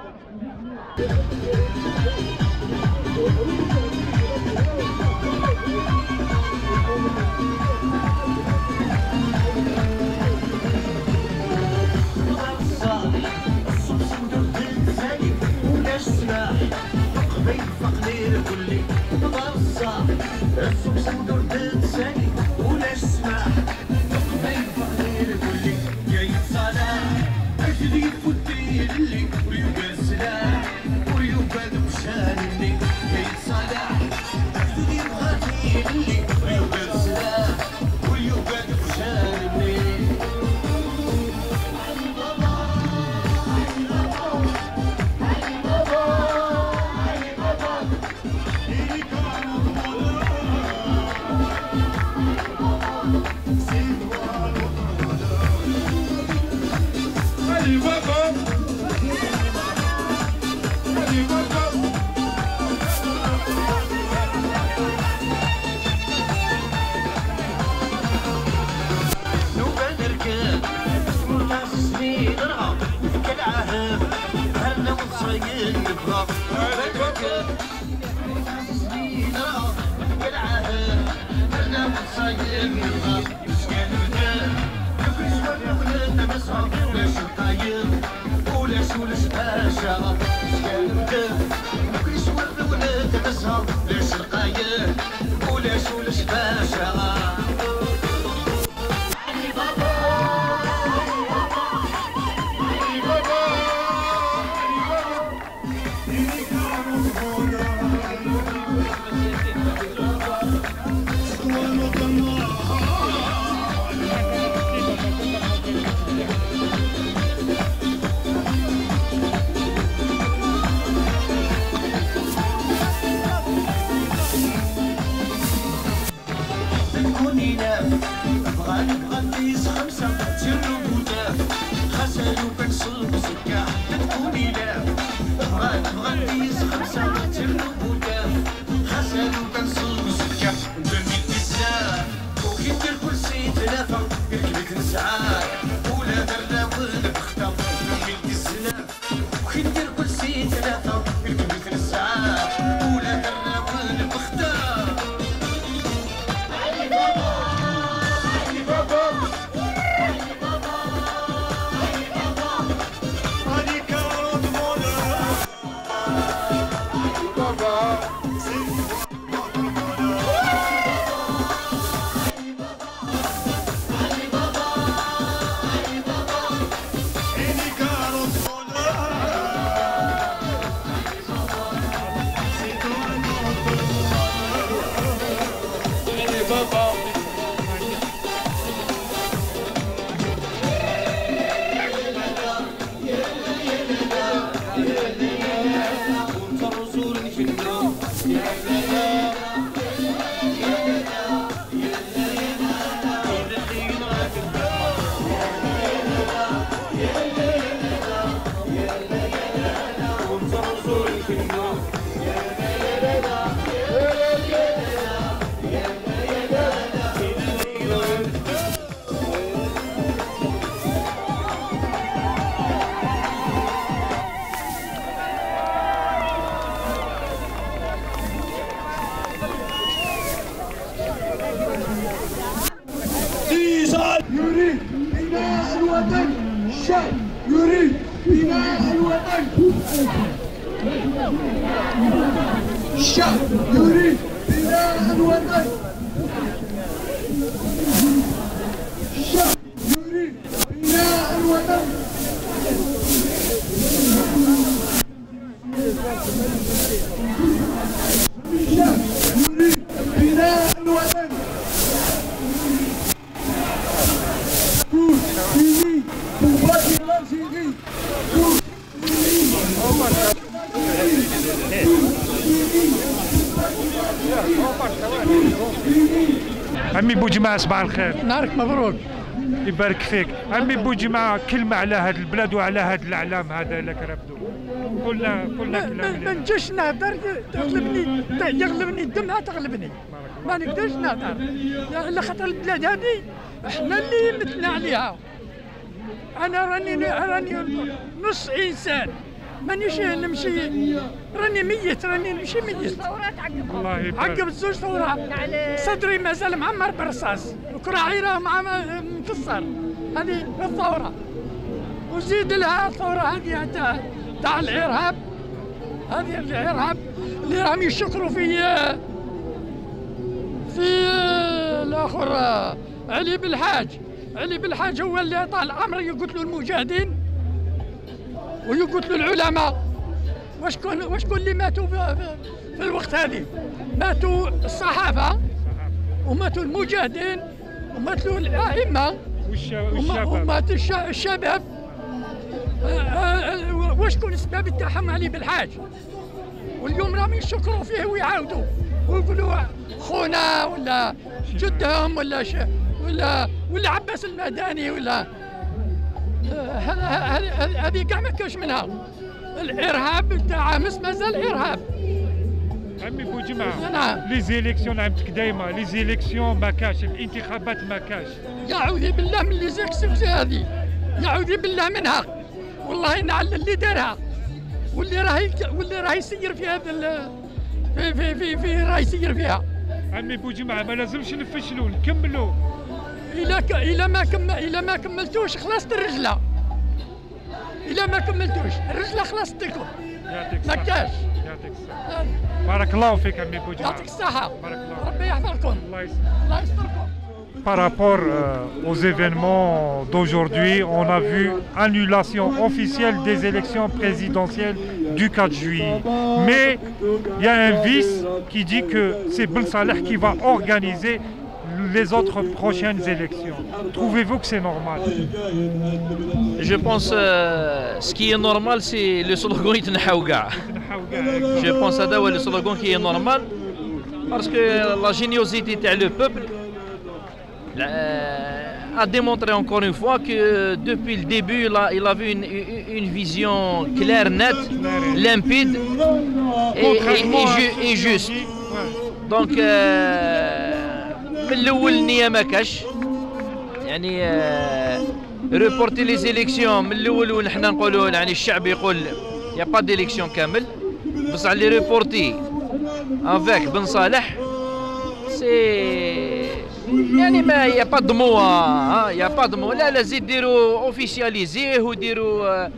F: الوطن. الشعب يريد بناء الوطن. الشعب يريد بناء الوطن. الشعب يريد بناء الوطن. الشعب يريد بناء الوطن. كل فيني قوات الألجيري.
A: عمي بوجماعة صباح الخير.
M: نهارك مبروك.
A: يبارك فيك. عمي بوجماعة كلمة على هذا البلاد وعلى هذا الإعلام هذا اللي كرفدو. قلنا كلام.
M: ما نجيش نهضر يغلبني الدمعة تغلبني. ما نقدرش نهضر. على خاطر البلاد هذه احنا اللي متنا عليها. أنا راني نص إنسان. مانيش نمشي راني ميت راني نمشي ميت.
N: ثورات
A: الله يبارك.
M: عقب زوج ثورات. صدري مازال معمر بالرصاص وكراعي راه مكسر. هذه الثورة وزيد لها الثورة هذه تاع الإرهاب. هذه الإرهاب اللي راهم يشكروا في الآخر علي بالحاج. علي بالحاج هو اللي طال الأمر يقتلوا المجاهدين ويقتلوا العلماء. وشكون اللي ماتوا في الوقت هذه؟ ماتوا الصحافة وماتوا المجاهدين وماتوا الأئمة وماتوا الشباب. وشكون السبب تاعهم علي بالحاج؟ واليوم راهم يشكروا فيه ويعاودوا ويقولوا خونا ولا جدهم ولا عباس المداني ولا هذه كاع ما كاش منها. الارهاب تاع امس مازال ارهاب.
A: عمي بوجماعة لي زيليكسيون عندك دايما لي زيليكسيون ما كاش، الانتخابات ما كاش.
M: يعوذ بالله من لي زيليكسيون هذه، يعوذ بالله منها. والله نعلل اللي دارها واللي راه يسير في هذا في راه يسير فيها.
A: عمي بوجماعة ما لازمش نفشلوا نكملوا.
M: إلا ما كملتوش خلصت الرجلة. إلا ما كملتوش الرجلة خلصت لكم. ما كاش.
A: يعطيك الصحة. بارك الله فيك عمي بوجماعة.
M: يعطيك الصحة.
A: بارك الله.
M: ربي يحفظكم. الله يستركم.
A: Par rapport aux événements d'aujourd'hui, on a vu annulation officielle des élections présidentielles du 4 juillet. Mais il y a un vice qui dit que c'est Ben Saleh qui va organiser les autres prochaines élections. Trouvez-vous que c'est normal?
B: Je pense ce qui est normal, c'est le slogan Itnahaouga. Je pense que c'est le slogan qui est normal parce que la générosité du peuple a démontré encore une fois que depuis le début, il a vu une vision claire, nette, limpide et juste. Donc, من الأول النية ما كاش يعني ريبورتي لي زيليكسيون من الأول ونحن نقولوا يعني الشعب يقول يا با ديليكسيون كامل بصح لي ريبورتي افيك بن صالح سي يعني ما يا با دمو يا با دمو لا زيد ديروا اوفيسياليزيه وديروا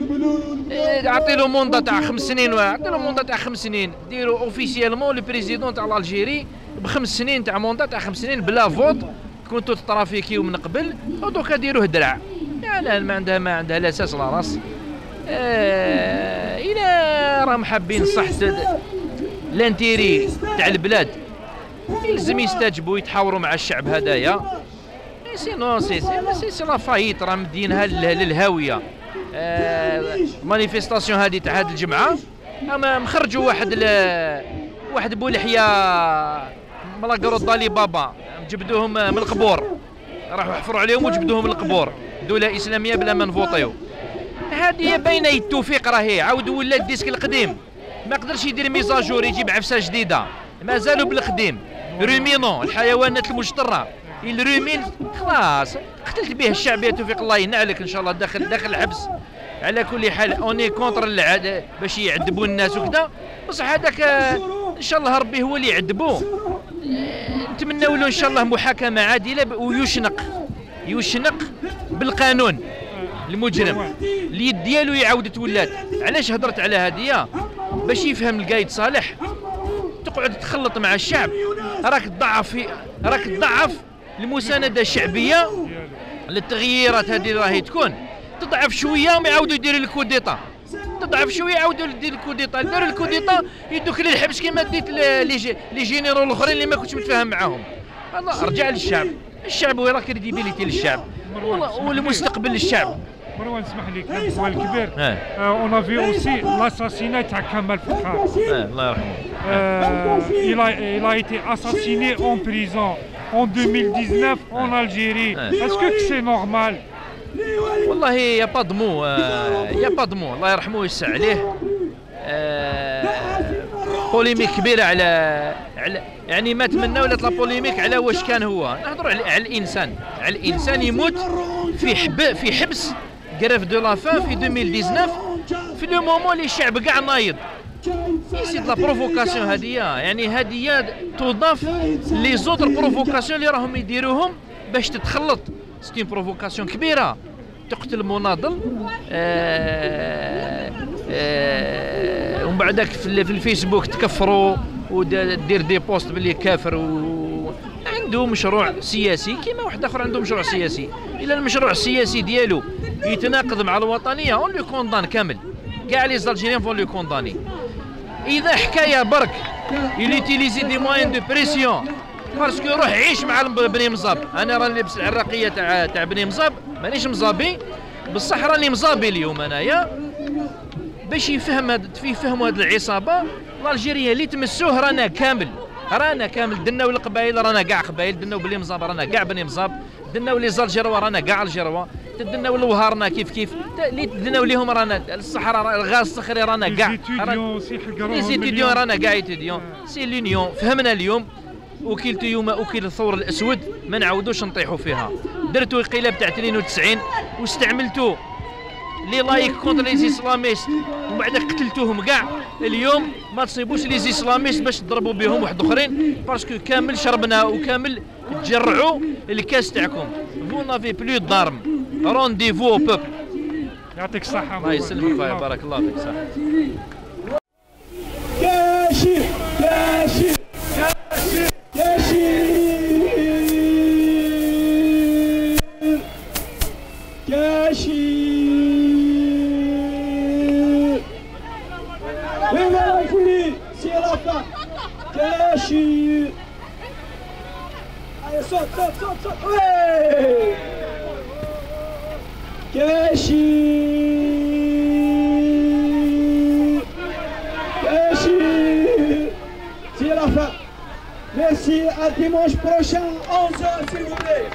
B: عطيلو موندا تاع 5 سنين عطيلو موندا تاع 5 سنين ديروا اوفيسيالمون لو بريزيدون تاع الجيري ب5 سنين تاع موندا تاع 5 سنين بلا فوت كنتو ترافيكيو من قبل ودوكا ديروه درع لا ما عندها لا اساس لا راس. الى راهم حابين صح لانتيري تاع البلاد يلزم يستجبوا يتحاوروا مع الشعب هدايا. سينو سي لا فايت راه مدينها للهاويه. مانيفيستاسيون هذه تاع هذه الجمعه اما مخرجوا واحد بولحيه ملاقرو دالي بابا جبدوهم من القبور راحوا حفروا عليهم وجبدوهم من القبور. دوله اسلاميه بلا ما نفوطيو. هذه باينه التوفيق راهي عاود ولا الديسك القديم ما قدرش يدير ميزاجور يجيب عفسه جديده مازالوا بالقديم. رومينون الحيوانات المجتره الرومين خلاص قتلت به الشعب يا توفيق الله ينعلك ان شاء الله داخل الحبس. على كل حال اوني كونتر باش يعذبوا الناس وكذا بصح هذاك ان شاء الله ربي هو اللي يعذبوه. نتمنوا له ان شاء الله محاكمه عادله ويشنق بالقانون
N: المجرم اليد ديالو يعاود تولات. علاش هضرت على هاديه؟ باش يفهم القايد صالح تقعد تخلط مع الشعب، راك تضعف المسانده الشعبيه للتغييرات هذه راهي تكون، تضعف شويه ما يعاودوا يديروا الكوديطا، تضعف شويه يعاودوا يديروا الكوديطا، يديروا الكوديطا يدوك للحبس كيما ديت لي جينيرو الاخرين اللي ما كنتش متفاهم معاهم. الله رجع للشعب، الشعب هو راه كريديبيليتي للشعب والمستقبل للشعب.
A: مروان اسمح لي كلام سؤال كبير. اون افي اوسي لاساسينا تاع كمال فخار.
N: الله يرحمه.
A: il a été assassiné en prison en 2019 en Algérie. Est-ce que c'est normal?
N: والله يا با دمو الله يرحمه ويسع عليه. بوليميك كبيره على يعني ما تمنى ولات لا بوليميك على واش كان هو. نهضروا على الانسان يموت في حبس غريف دو لا فان في 2019 في لو مومون اللي الشعب كاع نايض. يزيد لا بروفوكاسيون هذه، يعني هذه تضاف لي زوتر بروفوكاسيون اللي راهم يديروهم باش تتخلط. سيتي بروفوكاسيون كبيره تقتل مناضل ومن بعدك في الفيسبوك تكفروا ودير دي بوست باللي كافر عنده مشروع سياسي كيما واحد اخر عنده مشروع سياسي. الا المشروع السياسي ديالو يتناقض مع الوطنيه اون لو كوندان كامل، كاع لي زالجيريان فون لو كونداني. اذا حكايه برك يليتيليزي دي موين دو بريسيون باسكو روح عيش مع بني مزاب. انا راني لابس العراقيه تاع بني مزاب، مانيش مزابي بصح راني مزابي اليوم انايا باش يفهموا هاد العصابه الالجيريه اللي تمسوه. رانا كامل دناو القبائل، رانا كاع قبائل، دناو بني مزاب رانا كاع بني مزاب، دناو لي زالجيروا رانا كاع الجيروا، دناو الوهارنا كيف اللي دناو ليهم رانا الصحراء الغاز الصخري رانا كاع لي زيتيديون رانا كاع ايتيديون. سي لونيون فهمنا اليوم. وكيلت يوم اكل الثور الاسود ما نعاودوش نطيحوا فيها. درتوا انقلاب تاع 92 واستعملتوا لي لايك كونتر لي زيسلاميست ومن بعد قتلتوهم كاع. اليوم ما تصيبوش لي زيسلاميست باش تضربوا بهم واحد اخرين باسكو كامل شربنا وكامل تجرعوا الكاس تاعكم. فو نافي بلو دارم رونديفو او بوبل.
A: يعطيك الصحة.
N: الله يسلمك خويا بارك الله فيك. صح.
F: كاشي allez saute ouais Kashi c'est la fin. Merci, à dimanche prochain 11h s'il vous plaît.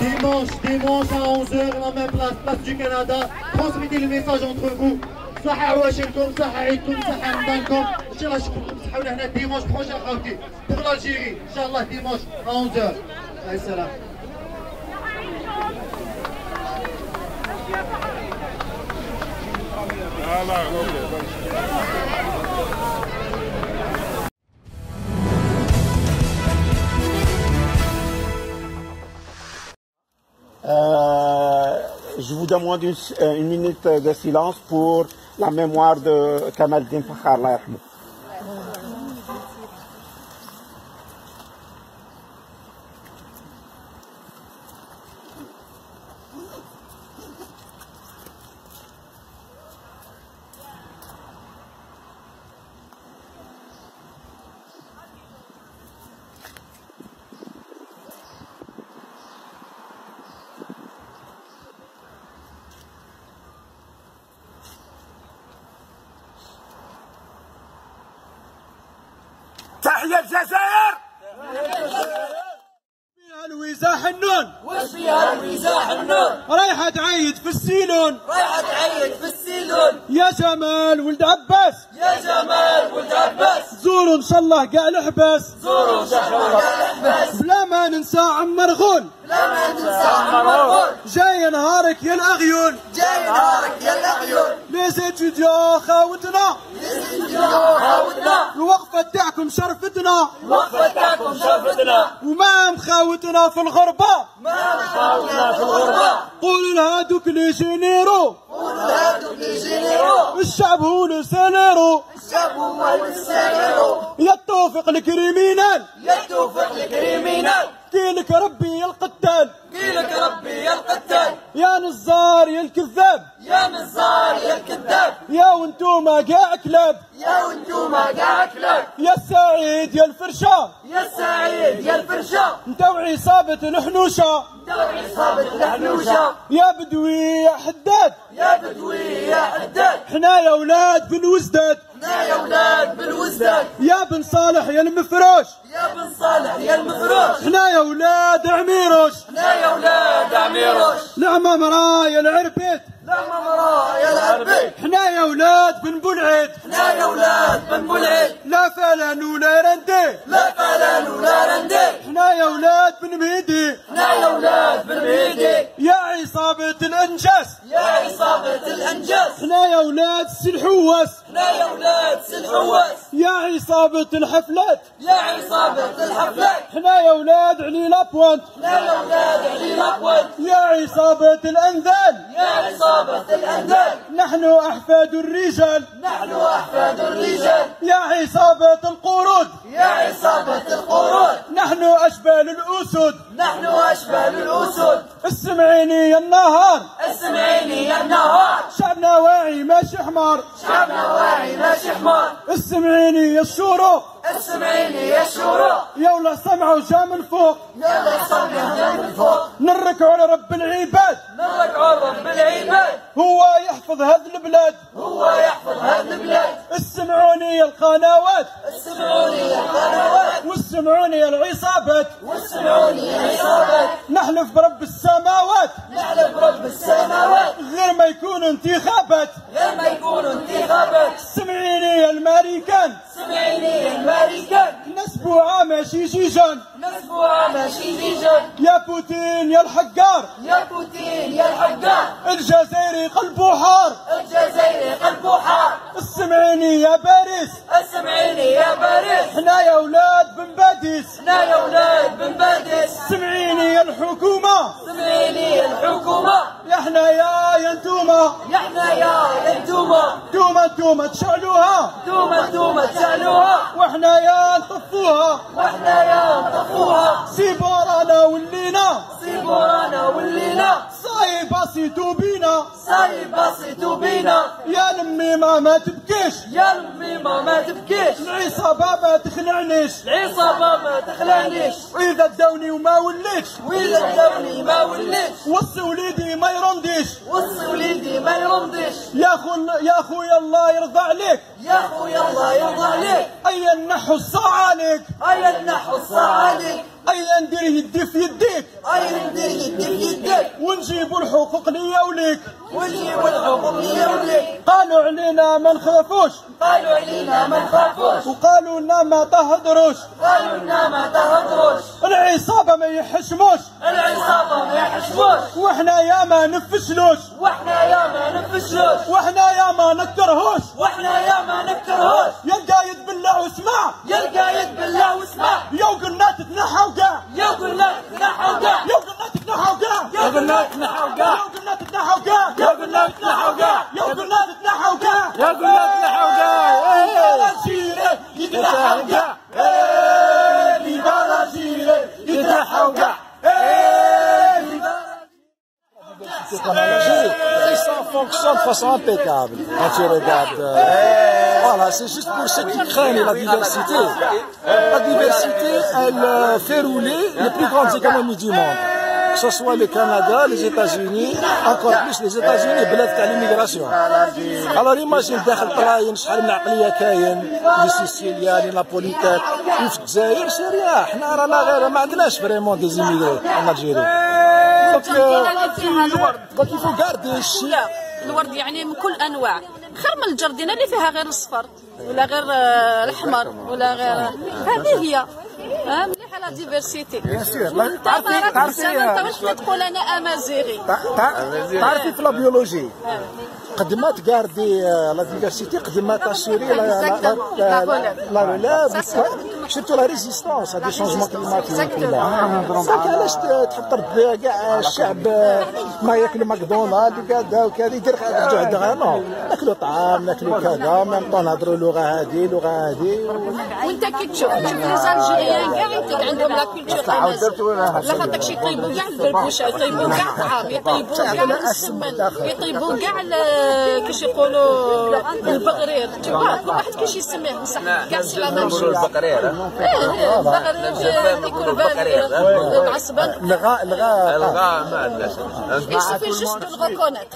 O: Dimanche à 11h la même place du Canada. Transmettez le message entre vous. صحة عواشركم، صحة عيدكم، صحة رمضانكم، إن شاء الله نشوفكم تصحوا لهنا ديمونش بروشان خوتي بور لالجيري، إن شاء الله ديمونش 11h. مع السلامة.
P: Je vous demande une minute de silence pour la mémoire de Kamal Din Fakhar, Allah yarhamou.
F: تحية الجزائر. فيها الويزا حنون،
Q: وش فيها الويزا حنون،
F: رايحة تعيد في السيلون،
Q: رايحة تعيد في السيلون،
F: يا جمال ولد عباس،
Q: يا جمال ولد عباس،
R: زوروا ان شاء الله كاع الحباس،
Q: زوروا ان شاء الله كاع الحباس،
R: بلا ما ننسى عمر غول،
Q: بلا ما ننسى عمر غول،
R: جاي نهارك يا الاغيون،
Q: جاي نهارك يا الاغيون،
R: لي زيتيديون خاوتنا،
Q: لي زيتيديون خاوتنا،
R: الوقفة تاعكم شرفتنا،
Q: الوقفة تاعكم شرفتنا،
R: وما مخاوتنا في الغربة،
Q: ما مخاوتنا في الغربة،
R: قولوا لهادوك لي جينيرو،
Q: قولوا لهادوك لي جينيرو،
R: الشعب هو لو سينيرو،
Q: الشعب هو لو سينيرو،
R: يا توفيق الكريمينال،
Q: يا توفيق الكريمينال،
R: كيلك ربي يا القتال،
Q: كيلك ربي يا القتال،
R: يا نزار يا الكذاب،
Q: يا نزار يا الكذاب،
R: يا وانتوما كاع كلاب،
Q: يا وانتوما كاع كلاب،
R: يا السعيد يا الفرشة،
Q: يا السعيد يا الفرشة،
R: انت وعصابة الحنوشة،
Q: انت وعصابة الحنوشة،
R: يا بدوي يا حداد،
Q: يا بدوي يا حداد،
R: حنا يا ولاد بن وزداد،
Q: حنا يا ولاد بن وزداد،
R: يا بن صالح يا المفروش،
Q: يا بن صالح يا المفروش،
R: حنا يا ولاد عميروش،
Q: حنا يا ولاد عميروش،
R: نعمة مرا يا العربيت،
Q: نعمة مرا يا العربيت،
R: حنا يا ولاد بن بولعيد،
Q: حنا يا ولاد بن بولعيد،
R: لا فلان ولا رندي،
Q: لا فلان ولا رندي،
R: حنا يا ولاد بن مهدي،
Q: حنا يا ولاد بن مهدي،
R: يا عصابة الأنجاس،
Q: يا عصابة الأنجاس،
R: حنا يا ولاد السلحواس،
Q: حنا يا ولاد سلحواس،
R: يا عصابة الحفلات،
Q: يا عصابة الحفلات،
R: حنا يا ولاد علي لابوانت،
Q: حنا يا ولاد علي لابوانت،
R: يا عصابة الأنذال،
Q: يا عصابة الأنذال،
R: نحن أحفاد الرجال،
Q: نحن أحفاد الرجال،
R: يا عصابة القرود،
Q: يا عصابة القرود،
R: نحن أشبال الأسود،
Q: نحن أشبال الأسود،
R: اسمعيني يا النهار،
Q: اسمعيني يا النهار،
R: شعبنا واعي ماشي حمار،
Q: شعبنا واعي ماشي حمار،
R: اسمعيني يا الشروق،
Q: اسمعيني يا الشروق،
R: يا ولا سمعوا جا من فوق،
Q: يا ولا سمعوا جا من فوق،
R: نركعوا لرب العباد،
Q: نركعوا لرب العباد،
R: هو يحفظ هذه البلاد،
Q: هو يحفظ هذه البلاد،
R: اسمعوني يا القنوات،
Q: اسمعوني يا القنوات،
R: واسمعوني يا العصابات،
Q: واسمعوني يا العصابات،
R: نحلف برب السماوات،
Q: نحلف برب السماوات،
R: غير ما يكونوا انتخابات،
Q: غير ما يكونوا انتخابات،
R: سمعيني يا الامريكان،
Q: سمعيني يا الامريكان،
R: نسبوعة ماشي جيجان،
Q: نسبوعة ماشي جيجان،
R: يا بوتين يا الحقار،
Q: يا بوتين يا الحقار،
R: الجزائري قلبه حار،
Q: الجزائري قلبه حار،
R: اسمعيني يا باريس،
Q: اسمعيني يا باريس،
R: حنا يا ولاد بن باديس،
Q: حنا يا ولاد بن باديس،
R: سمعيني يا الحكومة،
Q: سمعيني يا الحكومة،
R: يا حنايا يا انتوما،
Q: يا حنايا يا انتوما،
R: انتوما تشعلوها،
Q: انتوما تشعلوها،
R: وحنايا نطفوها،
Q: وحنايا نطفوها،
R: سيبورانا ولينا،
Q: سيبورانا ولينا،
R: صاي بسيطو بينا،
Q: صاي بسيطو بينا،
R: يا الميمة ما تبكيش،
Q: يا الميمة ما تبكيش،
R: العصابة ما تخلعنيش،
Q: العصابة ما تخلعنيش،
R: وإذا داوني وما وليتش،
Q: وإذا داوني ما وليتش،
R: وصي وليدي ما يرنديش،
Q: وصي وليدي ما يرنديش،
R: يا خويا الله يرضى عليك،
Q: يا خويا الله يرضى عليك،
R: أيا نحو الصاع عليك،
Q: أيا نحو الصاع عليك،
R: أيا ندير يدي في يديك،
Q: أيا ندير يدي في يديك،
R: ونجيبوا الحقوق ليا وليك،
Q: ونجيبوا الحقوق ليا وليك،
R: قالوا علينا ما نخافوش،
Q: قالوا علينا ما نخافوش،
R: وقالوا لنا ما تهدروش،
Q: قالوا لنا ما تهدروش،
R: العصابة ما يحشموش،
Q: العصابة ما يحشموش،
R: وحنا يا ما نفشلوش،
Q: وحنا يا ما نفشلوش،
R: وحنا يا ما نكرهوش،
Q: وحنا يا ما نكرهوش،
R: يا القايد بالله واسمع،
Q: يا القايد بالله واسمع،
R: يا قلنا تتنحوا كاع،
Q: يا قلنا تتنحوا كاع،
R: يا قلنا تتنحوا كاع،
Q: يا قلنا تتنحوا كاع،
R: يا قلنا تتنحوا كاع،
Q: يا قلنا تتنحوا كاع،
R: يا قلنا تتنحوا كاع،
Q: يا قلنا تتنحوا كاع،
R: جيري يتنحوا كاع، اللي برا جيري يتنحوا كاع.
S: Et ça fonctionne de façon impeccable quand tu regardes. Voilà, c'est juste pour ceux qui craignent la diversité. La diversité, elle fait rouler les plus grandes économies du monde. Que ce soit le Canada, les États-Unis, encore plus les États-Unis, بلاد تاع l'immigration. Alors imagine داخل طلاين شحال من عقلية كاين لي سيسيليان لي نابوليتان وفي الجزائر سي ريان حنا رانا غير ما عندناش فريمون دي زيميغري en Algérie. Donc il faut garder
T: الورد يعني من كل انواع، خير من الجردينه اللي فيها غير الصفر ولا غير الاحمر ولا غير. هذه هي مليحه لا ديفيرسيتي.
S: تعرفي
T: واش تقول انا امازيغي؟
S: تعرفي في لا بيولوجي قد ما تغاردي لا ديفيرسيتي قد ما تاسوري لا ريليف سيرتو لا ريزيستونس هاد لي شونجمون كليماتيك. علاش تحب ترد كاع الشعب ما ياكلوا ماكدونالد وكذا وكذا يدير يرجعوا عندها؟ نو ناكلوا طعام ناكلوا كذا ميم طون نهضروا لغه هذه
T: وانت كي تشوف لي زالجيريان كاع يعطيك عندهم لا كولتور امازيغ، لا خاطرش يطيبوا كاع البربوشه، يطيبوا كاع الطعام، يطيبوا كاع السمن، يطيبوا كاع كيش يقولوا البقرير، كل واحد كيش يسميه بصح كاع سي لا ميم شوز.
S: البقرير
T: هذيك البال معصبه
S: الغاء
T: ما عندناش يصفي جوست الغوكونات.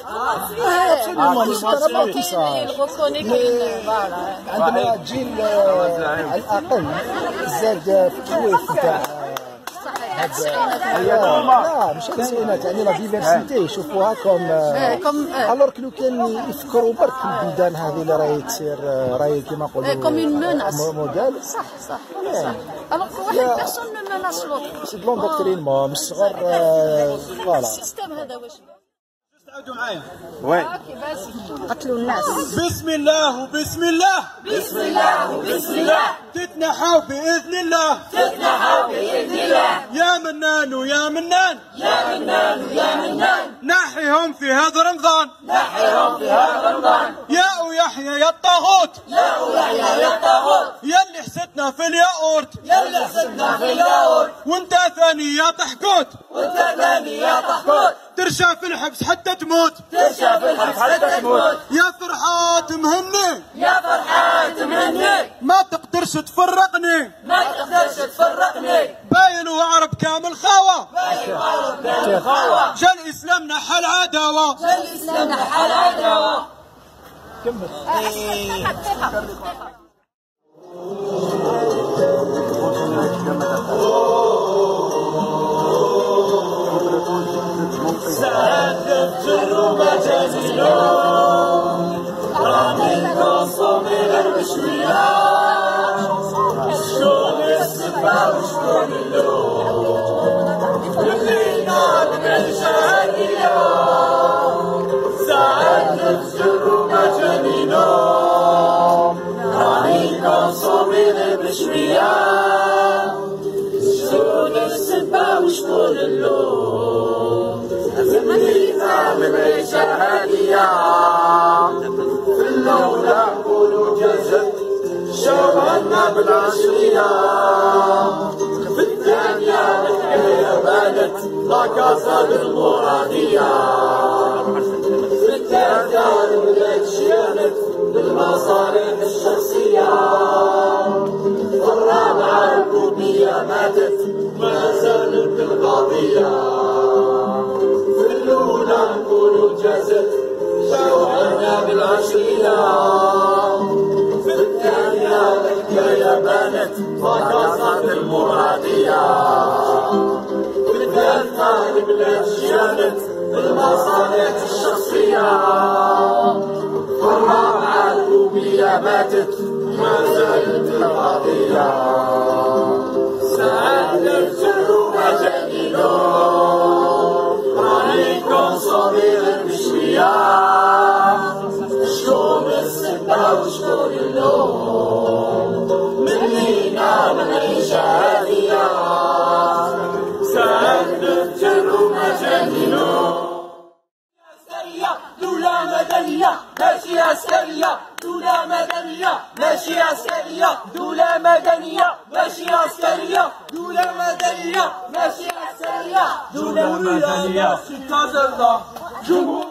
S: عندنا جيل على الاقل زاد في التويف نتاع لا مش التسعينات، يعني لا ديفيرسيتي يشوفوها كوم الوغ كلو كان يفكروا برك في البلدان هذه اللي راهي تصير راهي كيما نقولوا
T: كوم اون موناس.
S: موديل
T: صح الوغ واحد بيرسون نو موناس لوطر.
S: سي دو لوندوكترينمون من الصغر فوالا
T: السيستم هذا واش
F: تعودوا معايا.
S: وي
T: قتلوا الناس.
F: بسم الله وبسم الله
Q: بسم الله وبسم الله
F: تتنحوا بإذن الله
Q: تتنحوا بإذن الله
F: يا منان ويا منان
Q: يا منان ويا منان
F: نحيهم في هذا رمضان
Q: نحيهم في هذا رمضان
F: يا ويحيى يا الطاغوت
Q: يا ويحيى يا الطاغوت
F: يا اللي حسدنا في الياقوت
Q: يا اللي حسدنا في الياقوت
F: وانت ثاني يا طحكوت
Q: وانت ثاني يا طحكوت
F: ترشى في الحبس حتى تموت
Q: ترشى في الحبس حتى تموت
F: يا فرحات مهني
Q: يا فرحات مهني
F: ما تقدرش تفرقني
Q: ما تقدرش تفرقني
F: باين وعرب كامل خاوة
Q: باين وعرب كامل خاوة
F: جا الإسلام نحى العداوة
Q: جا الإسلام نحى العداوة
S: كمل
Q: ساعات نفجر مجازينا رامي كونسومي غير بشوية شكون السبة وشكون اللون خلينا بالجاهلية ساعات نفجر مجانينا رامي كونسومي غير بشوية شكون السبة وشكون اللون خلينا بالجاهلية في اللولة نقولوا جزت شغلنا بالعشرية في الثانية الحكاية بانت لا كاسا بالمرادية في الثالثة بدات شيانت بالمصالح الشخصية في الرابعة الكوبية ماتت ما زالت القضية في الأولى نقولوا جازت شوعنا بالعشرية في الثانية الحكاية بانت فكاسات المرادية في الثالثة البلاد شيانت بالمصالح الشخصية في الرابعة الكوبية ماتت ما زالت القضية ساعات نرجعوا مجانينهم راني كونسومي غير بشوية شكون السبة وشكون اللون منينا من عيشة هادية ساعات نرجعوا مجانينهم دولة مدنية ماشي عسكرية دولة مدنية ماشي عسكرية دولة مدنية ماشي عسكرية دولة مدنية ماشي عسكرية دولة مدنية في كازا جمهور